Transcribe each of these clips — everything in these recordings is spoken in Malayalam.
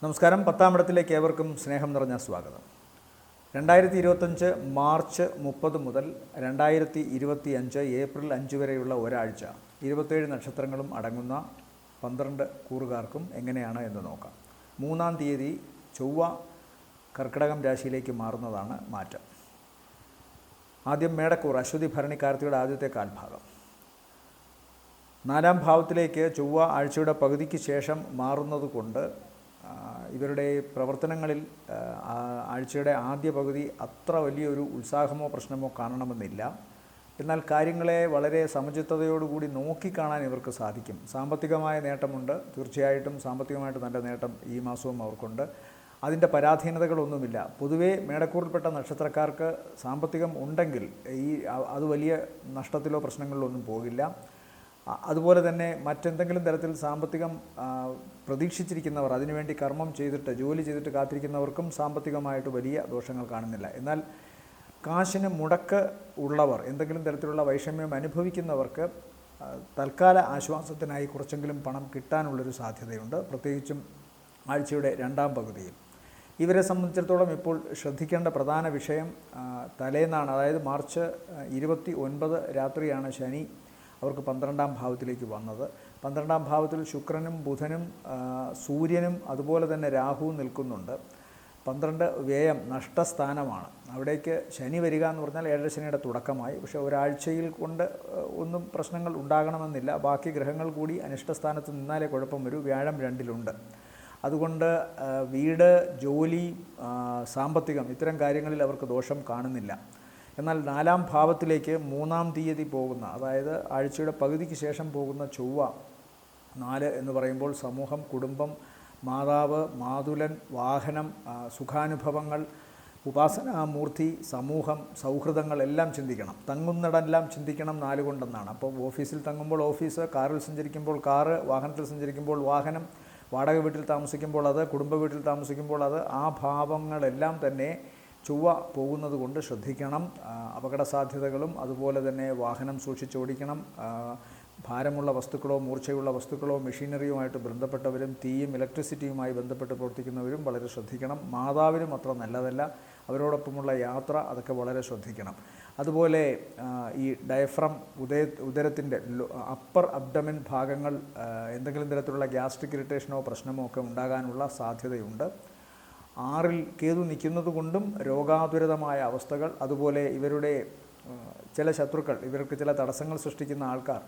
നമസ്കാരം. 10-ാം ഇടത്തിലേക്ക് ഏവർക്കും സ്നേഹം നിറഞ്ഞ സ്വാഗതം. 2025 മാർച്ച് 30 മുതൽ 2025 ഏപ്രിൽ 5 വരെയുള്ള ഒരാഴ്ച 27 നക്ഷത്രങ്ങളും അടങ്ങുന്ന 12 കൂറുകാർക്കും എങ്ങനെയാണ് എന്ന് നോക്കാം. 3-ാം തീയതി ചൊവ്വ കർക്കിടകം രാശിയിലേക്ക് മാറുന്നതാണ് മാറ്റം. ആദ്യം മേടക്കൂർ അശ്വതി ഭരണി കാർത്തികയുടെ ആദ്യത്തെ കാൽഭാഗം. 4-ാം ഭാവത്തിലേക്ക് ചൊവ്വ ആഴ്ചയുടെ പകുതിക്ക് ശേഷം മാറുന്നത് കൊണ്ട് ഇവരുടെ പ്രവർത്തനങ്ങളിൽ ആഴ്ചയുടെ ആദ്യ പകുതി അത്ര വലിയൊരു ഉത്സാഹമോ പ്രശ്നമോ കാണണമെന്നില്ല. എന്നാൽ കാര്യങ്ങളെ വളരെ സമചിത്തതയോടുകൂടി നോക്കിക്കാണാൻ ഇവർക്ക് സാധിക്കും. സാമ്പത്തികമായ നേട്ടമുണ്ട്, തീർച്ചയായിട്ടും സാമ്പത്തികമായിട്ട് നല്ല നേട്ടം ഈ മാസവും അവർക്കുണ്ട്. അതിൻ്റെ പരാധീനതകളൊന്നുമില്ല. പൊതുവേ മേടക്കൂറിൽപ്പെട്ട നക്ഷത്രക്കാർക്ക് സാമ്പത്തികം ഉണ്ടെങ്കിൽ അത് വലിയ നഷ്ടത്തിലോ പ്രശ്നങ്ങളിലോ ഒന്നും പോകില്ല. അതുപോലെ തന്നെ മറ്റെന്തെങ്കിലും തരത്തിൽ സാമ്പത്തികം പ്രതീക്ഷിച്ചിരിക്കുന്നവർ, അതിനുവേണ്ടി കർമ്മം ചെയ്തിട്ട് ജോലി ചെയ്തിട്ട് കാത്തിരിക്കുന്നവർക്കും സാമ്പത്തികമായിട്ട് വലിയ ദോഷങ്ങൾ കാണുന്നില്ല. എന്നാൽ കാശിന് മുടക്ക് ഉള്ളവർ, എന്തെങ്കിലും തരത്തിലുള്ള വൈഷമ്യം അനുഭവിക്കുന്നവർക്ക് തൽക്കാല ആശ്വാസത്തിനായി കുറച്ചെങ്കിലും പണം കിട്ടാനുള്ളൊരു സാധ്യതയുണ്ട്, പ്രത്യേകിച്ചും ആഴ്ചയുടെ 2-ാം പകുതിയിൽ. ഇവരെ സംബന്ധിച്ചിടത്തോളം ഇപ്പോൾ ശ്രദ്ധിക്കേണ്ട പ്രധാന വിഷയം തലേന്നാണ്, അതായത് മാർച്ച് 29 രാത്രിയാണ് ശനി അവർക്ക് 12-ാം ഭാവത്തിലേക്ക് വന്നത്. 12-ാം ഭാവത്തിൽ ശുക്രനും ബുധനും സൂര്യനും അതുപോലെ തന്നെ രാഹുവും നിൽക്കുന്നുണ്ട്. 12 വ്യയം നഷ്ടസ്ഥാനമാണ്. അവിടേക്ക് ശനി വരിക എന്ന് പറഞ്ഞാൽ 7 ശനിയുടെ തുടക്കമായി. പക്ഷേ ഒരാഴ്ചയിൽ കൊണ്ട് ഒന്നും പ്രശ്നങ്ങൾ ഉണ്ടാകണമെന്നില്ല. ബാക്കി ഗ്രഹങ്ങൾ കൂടി അനിഷ്ടസ്ഥാനത്ത് നിന്നാലേ കുഴപ്പം വരൂ. വ്യാഴം 2-ലുണ്ട്. അതുകൊണ്ട് വീട്, ജോലി, സാമ്പത്തികം ഇത്തരം കാര്യങ്ങളിൽ അവർക്ക് ദോഷം കാണുന്നില്ല. എന്നാൽ 4-ാം ഭാവത്തിലേക്ക് 3-ാം തീയതി പോകുന്ന, അതായത് ആഴ്ചയുടെ പകുതിക്ക് ശേഷം പോകുന്ന ചൊവ്വ, 4 എന്ന് പറയുമ്പോൾ സമൂഹം, കുടുംബം, മാതാവ്, മാതുലൻ, വാഹനം, സുഖാനുഭവങ്ങൾ, ഉപാസനാമൂർത്തി, സമൂഹം, സൗഹൃദങ്ങൾ എല്ലാം ചിന്തിക്കണം. തങ്ങുന്നിടെല്ലാം ചിന്തിക്കണം 4 കൊണ്ടെന്നാണ്. അപ്പോൾ ഓഫീസിൽ തങ്ങുമ്പോൾ ഓഫീസ്, കാറിൽ സഞ്ചരിക്കുമ്പോൾ കാറ്, വാഹനത്തിൽ സഞ്ചരിക്കുമ്പോൾ വാഹനം, വാടക വീട്ടിൽ താമസിക്കുമ്പോൾ അത്, കുടുംബ വീട്ടിൽ താമസിക്കുമ്പോൾ അത്, ആ ഭാവങ്ങളെല്ലാം തന്നെ ചൊവ്വ പോകുന്നത് കൊണ്ട് ശ്രദ്ധിക്കണം. അപകട സാധ്യതകളും അതുപോലെ തന്നെ വാഹനം സൂക്ഷിച്ചോടിക്കണം. ഭാരമുള്ള വസ്തുക്കളോ മൂർച്ചയുള്ള വസ്തുക്കളോ മെഷീനറിയുമായിട്ട് ബന്ധപ്പെട്ടവരും തീയും ഇലക്ട്രിസിറ്റിയുമായി ബന്ധപ്പെട്ട് പ്രവർത്തിക്കുന്നവരും വളരെ ശ്രദ്ധിക്കണം. മാതാവിനും അത്ര നല്ലതല്ല. അവരോടൊപ്പമുള്ള യാത്ര അതൊക്കെ വളരെ ശ്രദ്ധിക്കണം. അതുപോലെ ഈ ഡയഫ്രം, ഉദരത്തിൻ്റെ അപ്പർ അബ്ഡമൻ ഭാഗങ്ങൾ എന്തെങ്കിലും തരത്തിലുള്ള ഗ്യാസ്ട്രിക് ഇറിറ്റേഷനോ പ്രശ്നമോ ഒക്കെ ഉണ്ടാകാനുള്ള സാധ്യതയുണ്ട്. 6-ൽ കേതു നിൽക്കുന്നത് കൊണ്ടും രോഗാതുരതമായ അവസ്ഥകൾ, അതുപോലെ ഇവരുടെ ചില ശത്രുക്കൾ, ഇവർക്ക് ചില തടസ്സങ്ങൾ സൃഷ്ടിക്കുന്ന ആൾക്കാർ,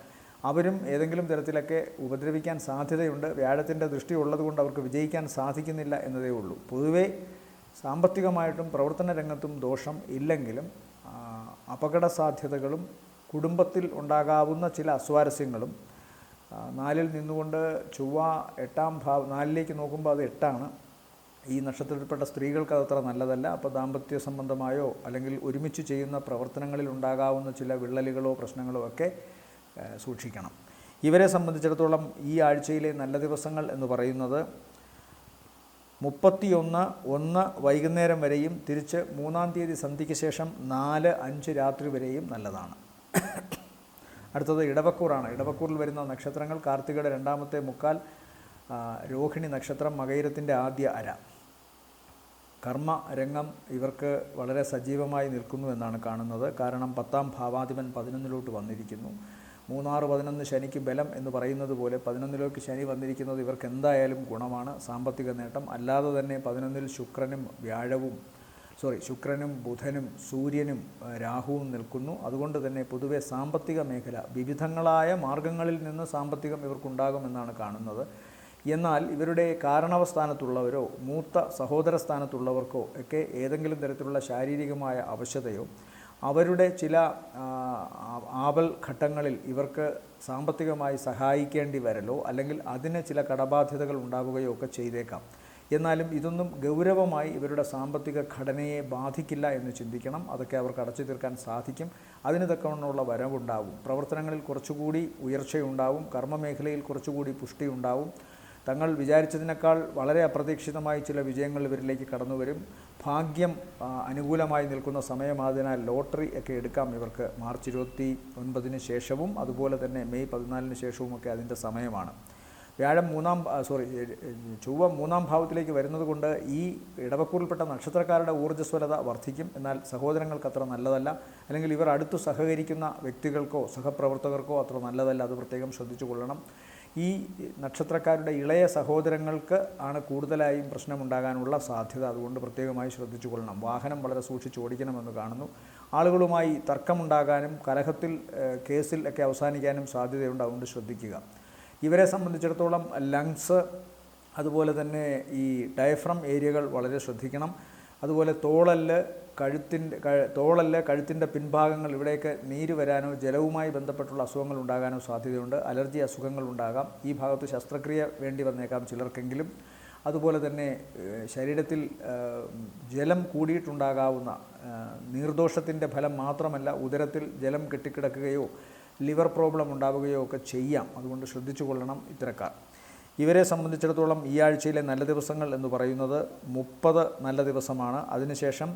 അവരും ഏതെങ്കിലും തരത്തിലൊക്കെ ഉപദ്രവിക്കാൻ സാധ്യതയുണ്ട്. വ്യാഴത്തിൻ്റെ ദൃഷ്ടി ഉള്ളതുകൊണ്ട് അവർക്ക് വിജയിക്കാൻ സാധിക്കുന്നില്ല എന്നതേ ഉള്ളൂ. പൊതുവേ സാമ്പത്തികമായിട്ടും പ്രവർത്തന രംഗത്തും ദോഷം ഇല്ലെങ്കിലും അപകട സാധ്യതകളും കുടുംബത്തിൽ ഉണ്ടാകാവുന്ന ചില അസ്വാരസ്യങ്ങളും, 4-ൽ നിന്നുകൊണ്ട് ചൊവ്വ 8-ാം ഭാവം, 4-ലേക്ക് നോക്കുമ്പോൾ അത് 8ആണ്. ഈ നക്ഷത്രത്തിൽപ്പെട്ട സ്ത്രീകൾക്ക് അതത്ര നല്ലതല്ല. അപ്പോൾ ദാമ്പത്യ സംബന്ധമായോ അല്ലെങ്കിൽ ഒരുമിച്ച് ചെയ്യുന്ന പ്രവർത്തനങ്ങളിൽ ഉണ്ടാകാവുന്ന ചില വിള്ളലുകളോ പ്രശ്നങ്ങളോ ഒക്കെ സൂക്ഷിക്കണം. ഇവരെ സംബന്ധിച്ചിടത്തോളം ഈ ആഴ്ചയിലെ നല്ല ദിവസങ്ങൾ എന്ന് പറയുന്നത് 31 വൈകുന്നേരം വരെയും തിരിച്ച് 3-ാം തീയതി സന്ധ്യയ്ക്ക് ശേഷം 4-5 രാത്രി വരെയും നല്ലതാണ്. അടുത്തത് ഇടവക്കൂറാണ്. ഇടവക്കൂറിൽ വരുന്ന നക്ഷത്രങ്ങൾ കാർത്തികയുടെ 2-ാമത്തെ മുക്കാൽ, രോഹിണി നക്ഷത്രം, മകയിരത്തിൻ്റെ ആദ്യ അര. കർമ്മ രംഗം ഇവർക്ക് വളരെ സജീവമായി നിൽക്കുന്നു എന്നാണ് കാണുന്നത്. കാരണം 10-ാം ഭാവാധിപൻ 11-ലോട്ട് വന്നിരിക്കുന്നു. 3-6-11 ശനിക്ക് ബലം എന്ന് പറയുന്നത് പോലെ 11-ലേക്ക് ശനി വന്നിരിക്കുന്നത് ഇവർക്ക് എന്തായാലും ഗുണമാണ്, സാമ്പത്തിക നേട്ടം. അല്ലാതെ തന്നെ 11-ൽ ശുക്രനും ബുധനും സൂര്യനും രാഹുവും നിൽക്കുന്നു. അതുകൊണ്ട് തന്നെ പൊതുവെ സാമ്പത്തിക മേഖല, വിവിധങ്ങളായ മാർഗങ്ങളിൽ നിന്ന് സാമ്പത്തികം ഇവർക്കുണ്ടാകുമെന്നാണ് കാണുന്നത്. എന്നാൽ ഇവരുടെ കാരണവ സ്ഥാനത്തുള്ളവരോ മൂത്ത സഹോദര സ്ഥാനത്തുള്ളവർക്കോ ഒക്കെ ഏതെങ്കിലും തരത്തിലുള്ള ശാരീരികമായ അവശതയോ, അവരുടെ ചില ആപൽ ഘട്ടങ്ങളിൽ ഇവർക്ക് സാമ്പത്തികമായി സഹായിക്കേണ്ടി വരലോ അല്ലെങ്കിൽ അതിന് ചില കടബാധ്യതകൾ ഉണ്ടാവുകയോ ഒക്കെ ചെയ്തേക്കാം. എന്നാലും ഇതൊന്നും ഗൗരവമായി ഇവരുടെ സാമ്പത്തിക ഘടനയെ ബാധിക്കില്ല എന്ന് ചിന്തിക്കണം. അതൊക്കെ അവർക്ക് അടച്ചു തീർക്കാൻ സാധിക്കും. അതിന് തക്കവണ്ണമുള്ള വരവുണ്ടാവും. പ്രവർത്തനങ്ങളിൽ കുറച്ചുകൂടി ഉയർച്ചയുണ്ടാവും. കർമ്മമേഖലയിൽ കുറച്ചുകൂടി പുഷ്ടിയുണ്ടാവും. തങ്ങൾ വിചാരിച്ചതിനേക്കാൾ വളരെ അപ്രതീക്ഷിതമായി ചില വിജയങ്ങൾ ഇവരിലേക്ക് കടന്നു വരും. ഭാഗ്യം അനുകൂലമായി നിൽക്കുന്ന സമയമായതിനാൽ ലോട്ടറി ഒക്കെ എടുക്കാം ഇവർക്ക്. മാർച്ച് 29 ശേഷവും അതുപോലെ തന്നെ മെയ് 14 ശേഷവുമൊക്കെ അതിൻ്റെ സമയമാണ്. ചൊവ്വ മൂന്നാം ഭാവത്തിലേക്ക് വരുന്നത് കൊണ്ട് ഈ ഇടവക്കൂറിൽപ്പെട്ട നക്ഷത്രക്കാരുടെ ഊർജ്ജസ്വലത വർദ്ധിക്കും. എന്നാൽ സഹോദരങ്ങൾക്ക് അത്ര നല്ലതല്ല, അല്ലെങ്കിൽ ഇവർ അടുത്ത് സഹകരിക്കുന്ന വ്യക്തികൾക്കോ സഹപ്രവർത്തകർക്കോ അത്ര നല്ലതല്ല. അത് പ്രത്യേകം ശ്രദ്ധിച്ചു കൊള്ളണം. ഈ നക്ഷത്രക്കാരുടെ ഇളയ സഹോദരങ്ങൾക്ക് ആണ് കൂടുതലായും പ്രശ്നമുണ്ടാകാനുള്ള സാധ്യത. അതുകൊണ്ട് പ്രത്യേകമായി ശ്രദ്ധിച്ചു കൊള്ളണം. വാഹനം വളരെ സൂക്ഷിച്ച് ഓടിക്കണമെന്ന് കാണുന്നു. ആളുകളുമായി തർക്കമുണ്ടാകാനും കലഹത്തിൽ കേസിൽ ഒക്കെ അവസാനിക്കാനും സാധ്യതയുണ്ട്. അതുകൊണ്ട് ശ്രദ്ധിക്കുക. ഇവരെ സംബന്ധിച്ചിടത്തോളം ലങ്സ്, അതുപോലെ തന്നെ ഈ ഡയഫ്രം ഏരിയകൾ വളരെ ശ്രദ്ധിക്കണം. അതുപോലെ തോളല്, കഴുത്തിൻ്റെ പിൻഭാഗങ്ങൾ, ഇവിടെയൊക്കെ നീര് വരാനോ ജലവുമായി ബന്ധപ്പെട്ടുള്ള അസുഖങ്ങൾ ഉണ്ടാകാനോ സാധ്യതയുണ്ട്. അലർജി അസുഖങ്ങൾ ഉണ്ടാകാം. ഈ ഭാഗത്ത് ശസ്ത്രക്രിയ വേണ്ടി വന്നേക്കാം ചിലർക്കെങ്കിലും. അതുപോലെ തന്നെ ശരീരത്തിൽ ജലം കൂടിയിട്ടുണ്ടാകാവുന്ന നീർദോഷത്തിൻ്റെ ഫലം മാത്രമല്ല, ഉദരത്തിൽ ജലം കെട്ടിക്കിടക്കുകയോ ലിവർ പ്രോബ്ലം ഉണ്ടാവുകയോ ഒക്കെ ചെയ്യാം. അതുകൊണ്ട് ശ്രദ്ധിച്ചു കൊള്ളണം ഇത്തരക്കാർ. ഇവരെ സംബന്ധിച്ചിടത്തോളം ഈ ആഴ്ചയിലെ നല്ല ദിവസങ്ങൾ എന്ന് പറയുന്നത് 30 നല്ല ദിവസമാണ്. അതിനുശേഷം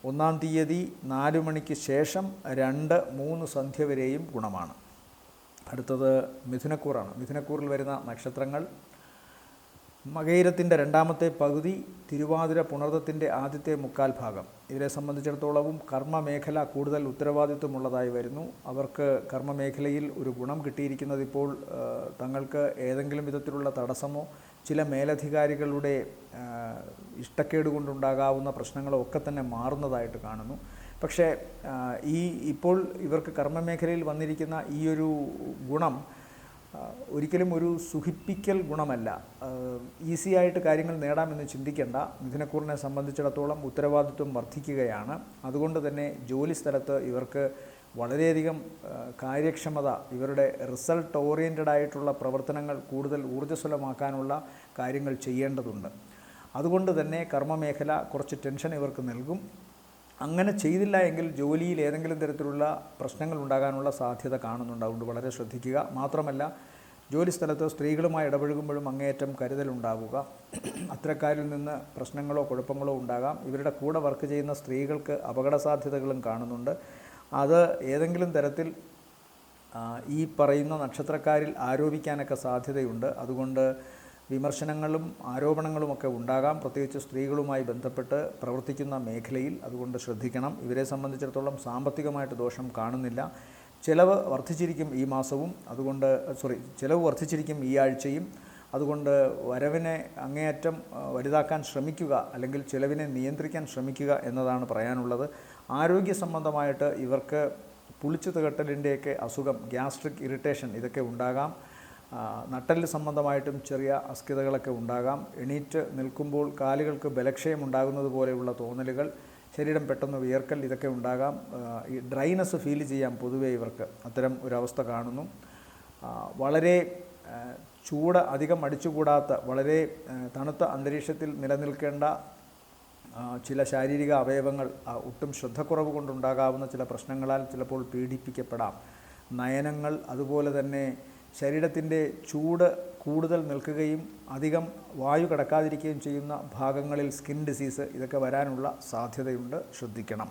1-ാം തീയതി 4 മണിക്ക് ശേഷം 2-3 സന്ധ്യ വരെയും ഗുണമാണ്. അടുത്തത് മിഥുനക്കൂറാണ്. മിഥുനക്കൂറിൽ വരുന്ന നക്ഷത്രങ്ങൾ മകയിരത്തിൻ്റെ 2ാമത്തെ പകുതി, തിരുവാതിര പുണർദത്തിൻ്റെ ആദ്യത്തെ 1/4 ഭാഗം. ഇവരെ സംബന്ധിച്ചിടത്തോളവും കർമ്മമേഖല കൂടുതൽ ഉത്തരവാദിത്വമുള്ളതായി വരുന്നു. അവർക്ക് കർമ്മമേഖലയിൽ ഒരു ഗുണം കിട്ടിയിരിക്കുന്നത് ഇപ്പോൾ തങ്ങൾക്ക് ഏതെങ്കിലും വിധത്തിലുള്ള തടസ്സമോ ചില മേലധികാരികളുടെ ഇഷ്ടക്കേട് കൊണ്ടുണ്ടാകാവുന്ന പ്രശ്നങ്ങളോ ഒക്കെ തന്നെ മാറുന്നതായിട്ട് കാണുന്നു. പക്ഷേ ഇപ്പോൾ ഇവർക്ക് കർമ്മമേഖലയിൽ വന്നിരിക്കുന്ന ഈ ഒരു ഗുണം ഒരിക്കലും ഒരു സുഖിപ്പിക്കൽ ഗുണമല്ല. ഈസിയായിട്ട് കാര്യങ്ങൾ നേടാമെന്ന് ചിന്തിക്കേണ്ട. മിഥുനക്കൂറിനെ സംബന്ധിച്ചിടത്തോളം ഉത്തരവാദിത്വം വർദ്ധിക്കുകയാണ്. അതുകൊണ്ട് തന്നെ ജോലി സ്ഥലത്ത് ഇവർക്ക് വളരെയധികം കാര്യക്ഷമത, ഇവരുടെ റിസൾട്ട് ഓറിയൻറ്റഡ് ആയിട്ടുള്ള പ്രവർത്തനങ്ങൾ കൂടുതൽ ഊർജ്ജസ്വലമാക്കാനുള്ള കാര്യങ്ങൾ ചെയ്യേണ്ടതുണ്ട്. അതുകൊണ്ട് തന്നെ കർമ്മമേഖല കുറച്ച് ടെൻഷൻ ഇവർക്ക് നൽകും. അങ്ങനെ ചെയ്തില്ല എങ്കിൽ ജോലിയിൽ ഏതെങ്കിലും തരത്തിലുള്ള പ്രശ്നങ്ങൾ ഉണ്ടാകാനുള്ള സാധ്യത കാണുന്നുണ്ട്. അതുകൊണ്ട് വളരെ ശ്രദ്ധിക്കുക. മാത്രമല്ല, ജോലിസ്ഥലത്ത് സ്ത്രീകളുമായി ഇടപഴകുമ്പോഴും അങ്ങേയറ്റം കരുതലുണ്ടാവുക. അത്തരക്കാരിൽ നിന്ന് പ്രശ്നങ്ങളോ കുഴപ്പങ്ങളോ ഉണ്ടാകാം. ഇവരുടെ കൂടെ വർക്ക് ചെയ്യുന്ന സ്ത്രീകൾക്ക് അപകട സാധ്യതകളും കാണുന്നുണ്ട്. അത് ഏതെങ്കിലും തരത്തിൽ ഈ പറയുന്ന നക്ഷത്രക്കാരിൽ ആരോപിക്കാനൊക്കെ സാധ്യതയുണ്ട്. അതുകൊണ്ട് വിമർശനങ്ങളും ആരോപണങ്ങളുമൊക്കെ ഉണ്ടാകാം, പ്രത്യേകിച്ച് സ്ത്രീകളുമായി ബന്ധപ്പെട്ട് പ്രവർത്തിക്കുന്ന മേഖലയിൽ. അതുകൊണ്ട് ശ്രദ്ധിക്കണം. ഇവരെ സംബന്ധിച്ചിടത്തോളം സാമ്പത്തികമായിട്ട് ദോഷം കാണുന്നില്ല. ചിലവ് വർദ്ധിച്ചിരിക്കും ഈ മാസവും, ചിലവ് വർദ്ധിച്ചിരിക്കും ഈ ആഴ്ചയും. അതുകൊണ്ട് വരവിനെ അങ്ങേയറ്റം വലുതാക്കാൻ ശ്രമിക്കുക, അല്ലെങ്കിൽ ചിലവിനെ നിയന്ത്രിക്കാൻ ശ്രമിക്കുക എന്നതാണ് പറയാനുള്ളത്. ആരോഗ്യ സംബന്ധമായിട്ട് ഇവർക്ക് പുളിച്ചു തികട്ടലിൻ്റെയൊക്കെ അസുഖം, ഗ്യാസ്ട്രിക് ഇറിറ്റേഷൻ ഇതൊക്കെ ഉണ്ടാകാം. നട്ടെല്ല് സംബന്ധമായിട്ടും ചെറിയ അസ്കിതകളൊക്കെ ഉണ്ടാകാം. എണീറ്റ് നിൽക്കുമ്പോൾ കാലുകൾക്ക് ബലക്ഷയം ഉണ്ടാകുന്നത് പോലെയുള്ള തോന്നലുകൾ, ശരീരം പെട്ടെന്ന് വിയർക്കൽ ഇതൊക്കെ ഉണ്ടാകാം. ഈ ഡ്രൈനസ് ഫീൽ ചെയ്യാം പൊതുവേ ഇവർക്ക്. അത്തരം ഒരവസ്ഥ കാണുന്നു. വളരെ ചൂട് അധികം അടിച്ചുകൂടാത്ത, വളരെ തണുത്ത അന്തരീക്ഷത്തിൽ നിലനിൽക്കേണ്ട ചില ശാരീരിക അവയവങ്ങൾ ഒട്ടും ശ്രദ്ധക്കുറവ് കൊണ്ടുണ്ടാകാവുന്ന ചില പ്രശ്നങ്ങളാൽ ചിലപ്പോൾ പീഡിപ്പിക്കപ്പെടാം. നയനങ്ങൾ, അതുപോലെ തന്നെ ശരീരത്തിൻ്റെ ചൂട് കൂടുതൽ നിൽക്കുകയും അധികം വായു കടക്കാതിരിക്കുകയും ചെയ്യുന്ന ഭാഗങ്ങളിൽ സ്കിൻ ഡിസീസ് ഇതൊക്കെ വരാനുള്ള സാധ്യതയുണ്ട്. ശ്രദ്ധിക്കണം.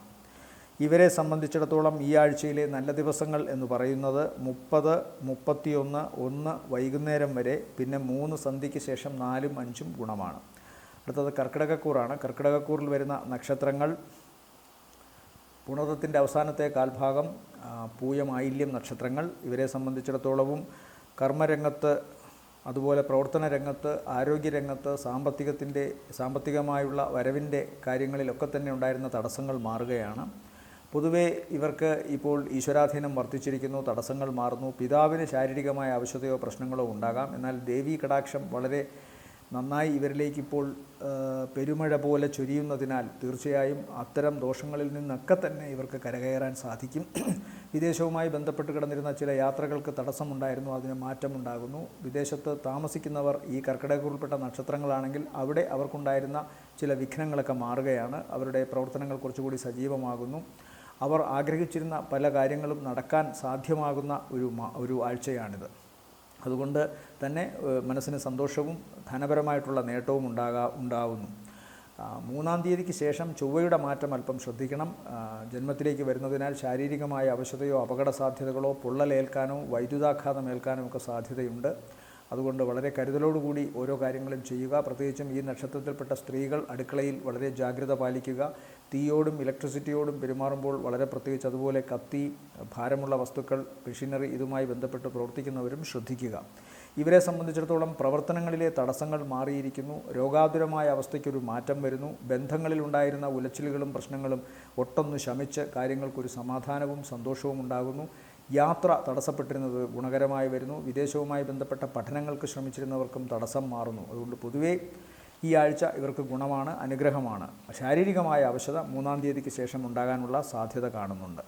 ഇവരെ സംബന്ധിച്ചിടത്തോളം ഈ ആഴ്ചയിലെ നല്ല ദിവസങ്ങൾ എന്ന് പറയുന്നത് 30, 31, 1 വൈകുന്നേരം വരെ, പിന്നെ 3 സന്ധ്യയ്ക്ക് ശേഷം 4ഉം 5ഉം ഗുണമാണ്. അടുത്തത് കർക്കിടകക്കൂറാണ്. കർക്കിടകക്കൂറിൽ വരുന്ന നക്ഷത്രങ്ങൾ പുണർദത്തിൻ്റെ അവസാനത്തെ കാൽഭാഗം, പൂയം, ആയില്യം നക്ഷത്രങ്ങൾ. ഇവരെ സംബന്ധിച്ചിടത്തോളവും കർമ്മരംഗത്ത്, അതുപോലെ പ്രവർത്തന രംഗത്ത്, ആരോഗ്യരംഗത്ത്, സാമ്പത്തികമായുള്ള വരവിൻ്റെ കാര്യങ്ങളിലൊക്കെ തന്നെ ഉണ്ടായിരുന്ന തടസ്സങ്ങൾ മാറുകയാണ്. പൊതുവേ ഇവർക്ക് ഇപ്പോൾ ഈശ്വരാധീനം വർദ്ധിച്ചിരിക്കുന്നു, തടസ്സങ്ങൾ മാറുന്നു. പിതാവിന് ശാരീരികമായ ആവശ്യതയോ പ്രശ്നങ്ങളോ ഉണ്ടാകാം. എന്നാൽ ദേവീ കടാക്ഷം വളരെ നന്നായി ഇവരിലേക്ക് ഇപ്പോൾ പെരുമഴ പോലെ ചൊരിയുന്നതിനാൽ തീർച്ചയായും അത്തരം ദോഷങ്ങളിൽ നിന്നൊക്കെ തന്നെ ഇവർക്ക് കരകയറാൻ സാധിക്കും. വിദേശവുമായി ബന്ധപ്പെട്ട് കിടന്നിരുന്ന ചില യാത്രകൾക്ക് തടസ്സമുണ്ടായിരുന്നു, അതിന് മാറ്റമുണ്ടാകുന്നു. വിദേശത്ത് താമസിക്കുന്നവർ ഈ കർക്കിടകത്തിൽപ്പെട്ട നക്ഷത്രങ്ങളാണെങ്കിൽ അവിടെ അവർക്കുണ്ടായിരുന്ന ചില വിഘ്നങ്ങളൊക്കെ മാറുകയാണ്. അവരുടെ പ്രവർത്തനങ്ങൾ കുറച്ചുകൂടി സജീവമാകുന്നു. അവർ ആഗ്രഹിച്ചിരുന്ന പല കാര്യങ്ങളും നടക്കാൻ സാധ്യമാകുന്ന ഒരു ആഴ്ചയാണിത്. അതുകൊണ്ട് തന്നെ മനസ്സിന് സന്തോഷവും ധനപരമായിട്ടുള്ള നേട്ടവും ഉണ്ടാവുന്നു. മൂന്നാം തീയതിക്ക് ശേഷം ചൊവ്വയുടെ മാറ്റം അല്പം ശ്രദ്ധിക്കണം. ജന്മത്തിലേക്ക് വരുന്നതിനാൽ ശാരീരികമായ അവശതയോ അപകട സാധ്യതകളോ പൊള്ളലേൽക്കാനോ വൈദ്യുതാഘാതം ഏൽക്കാനോ ഒക്കെ സാധ്യതയുണ്ട്. അതുകൊണ്ട് വളരെ കരുതലോടുകൂടി ഓരോ കാര്യങ്ങളും ചെയ്യുക. പ്രത്യേകിച്ചും ഈ നക്ഷത്രത്തിൽപ്പെട്ട സ്ത്രീകൾ അടുക്കളയിൽ വളരെ ജാഗ്രത പാലിക്കുക. തീയോടും ഇലക്ട്രിസിറ്റിയോടും പെരുമാറുമ്പോൾ വളരെ പ്രത്യേകിച്ച് അതുപോലെ കത്തി, ഭാരമുള്ള വസ്തുക്കൾ, മെഷീനറി ഇതുമായി ബന്ധപ്പെട്ട് പ്രവർത്തിക്കുന്നവരും ശ്രദ്ധിക്കുക. ഇവരെ സംബന്ധിച്ചിടത്തോളം പ്രവർത്തനങ്ങളിലെ തടസ്സങ്ങൾ മാറിയിരിക്കുന്നു. രോഗാതുരമായ അവസ്ഥയ്ക്കൊരു മാറ്റം വരുന്നു. ബന്ധങ്ങളിലുണ്ടായിരുന്ന ഉലച്ചിലുകളും പ്രശ്നങ്ങളും ഒട്ടൊന്ന് ശമിച്ച് കാര്യങ്ങൾക്കൊരു സമാധാനവും സന്തോഷവും ഉണ്ടാകുന്നു. യാത്ര തടസ്സപ്പെട്ടിരുന്നത് ഗുണകരമായി വരുന്നു. വിദേശവുമായി ബന്ധപ്പെട്ട പഠനങ്ങൾക്ക് ശ്രമിച്ചിരുന്നവർക്കും തടസ്സം മാറുന്നു. അതുകൊണ്ട് പൊതുവേ ഈ ആഴ്ച ഇവർക്ക് ഗുണമാണ്, അനുഗ്രഹമാണ്. ശാരീരികമായ അവശത മൂന്നാം തീയതിക്ക് ശേഷം ഉണ്ടാകാനുള്ള സാധ്യത കാണുന്നുണ്ട്.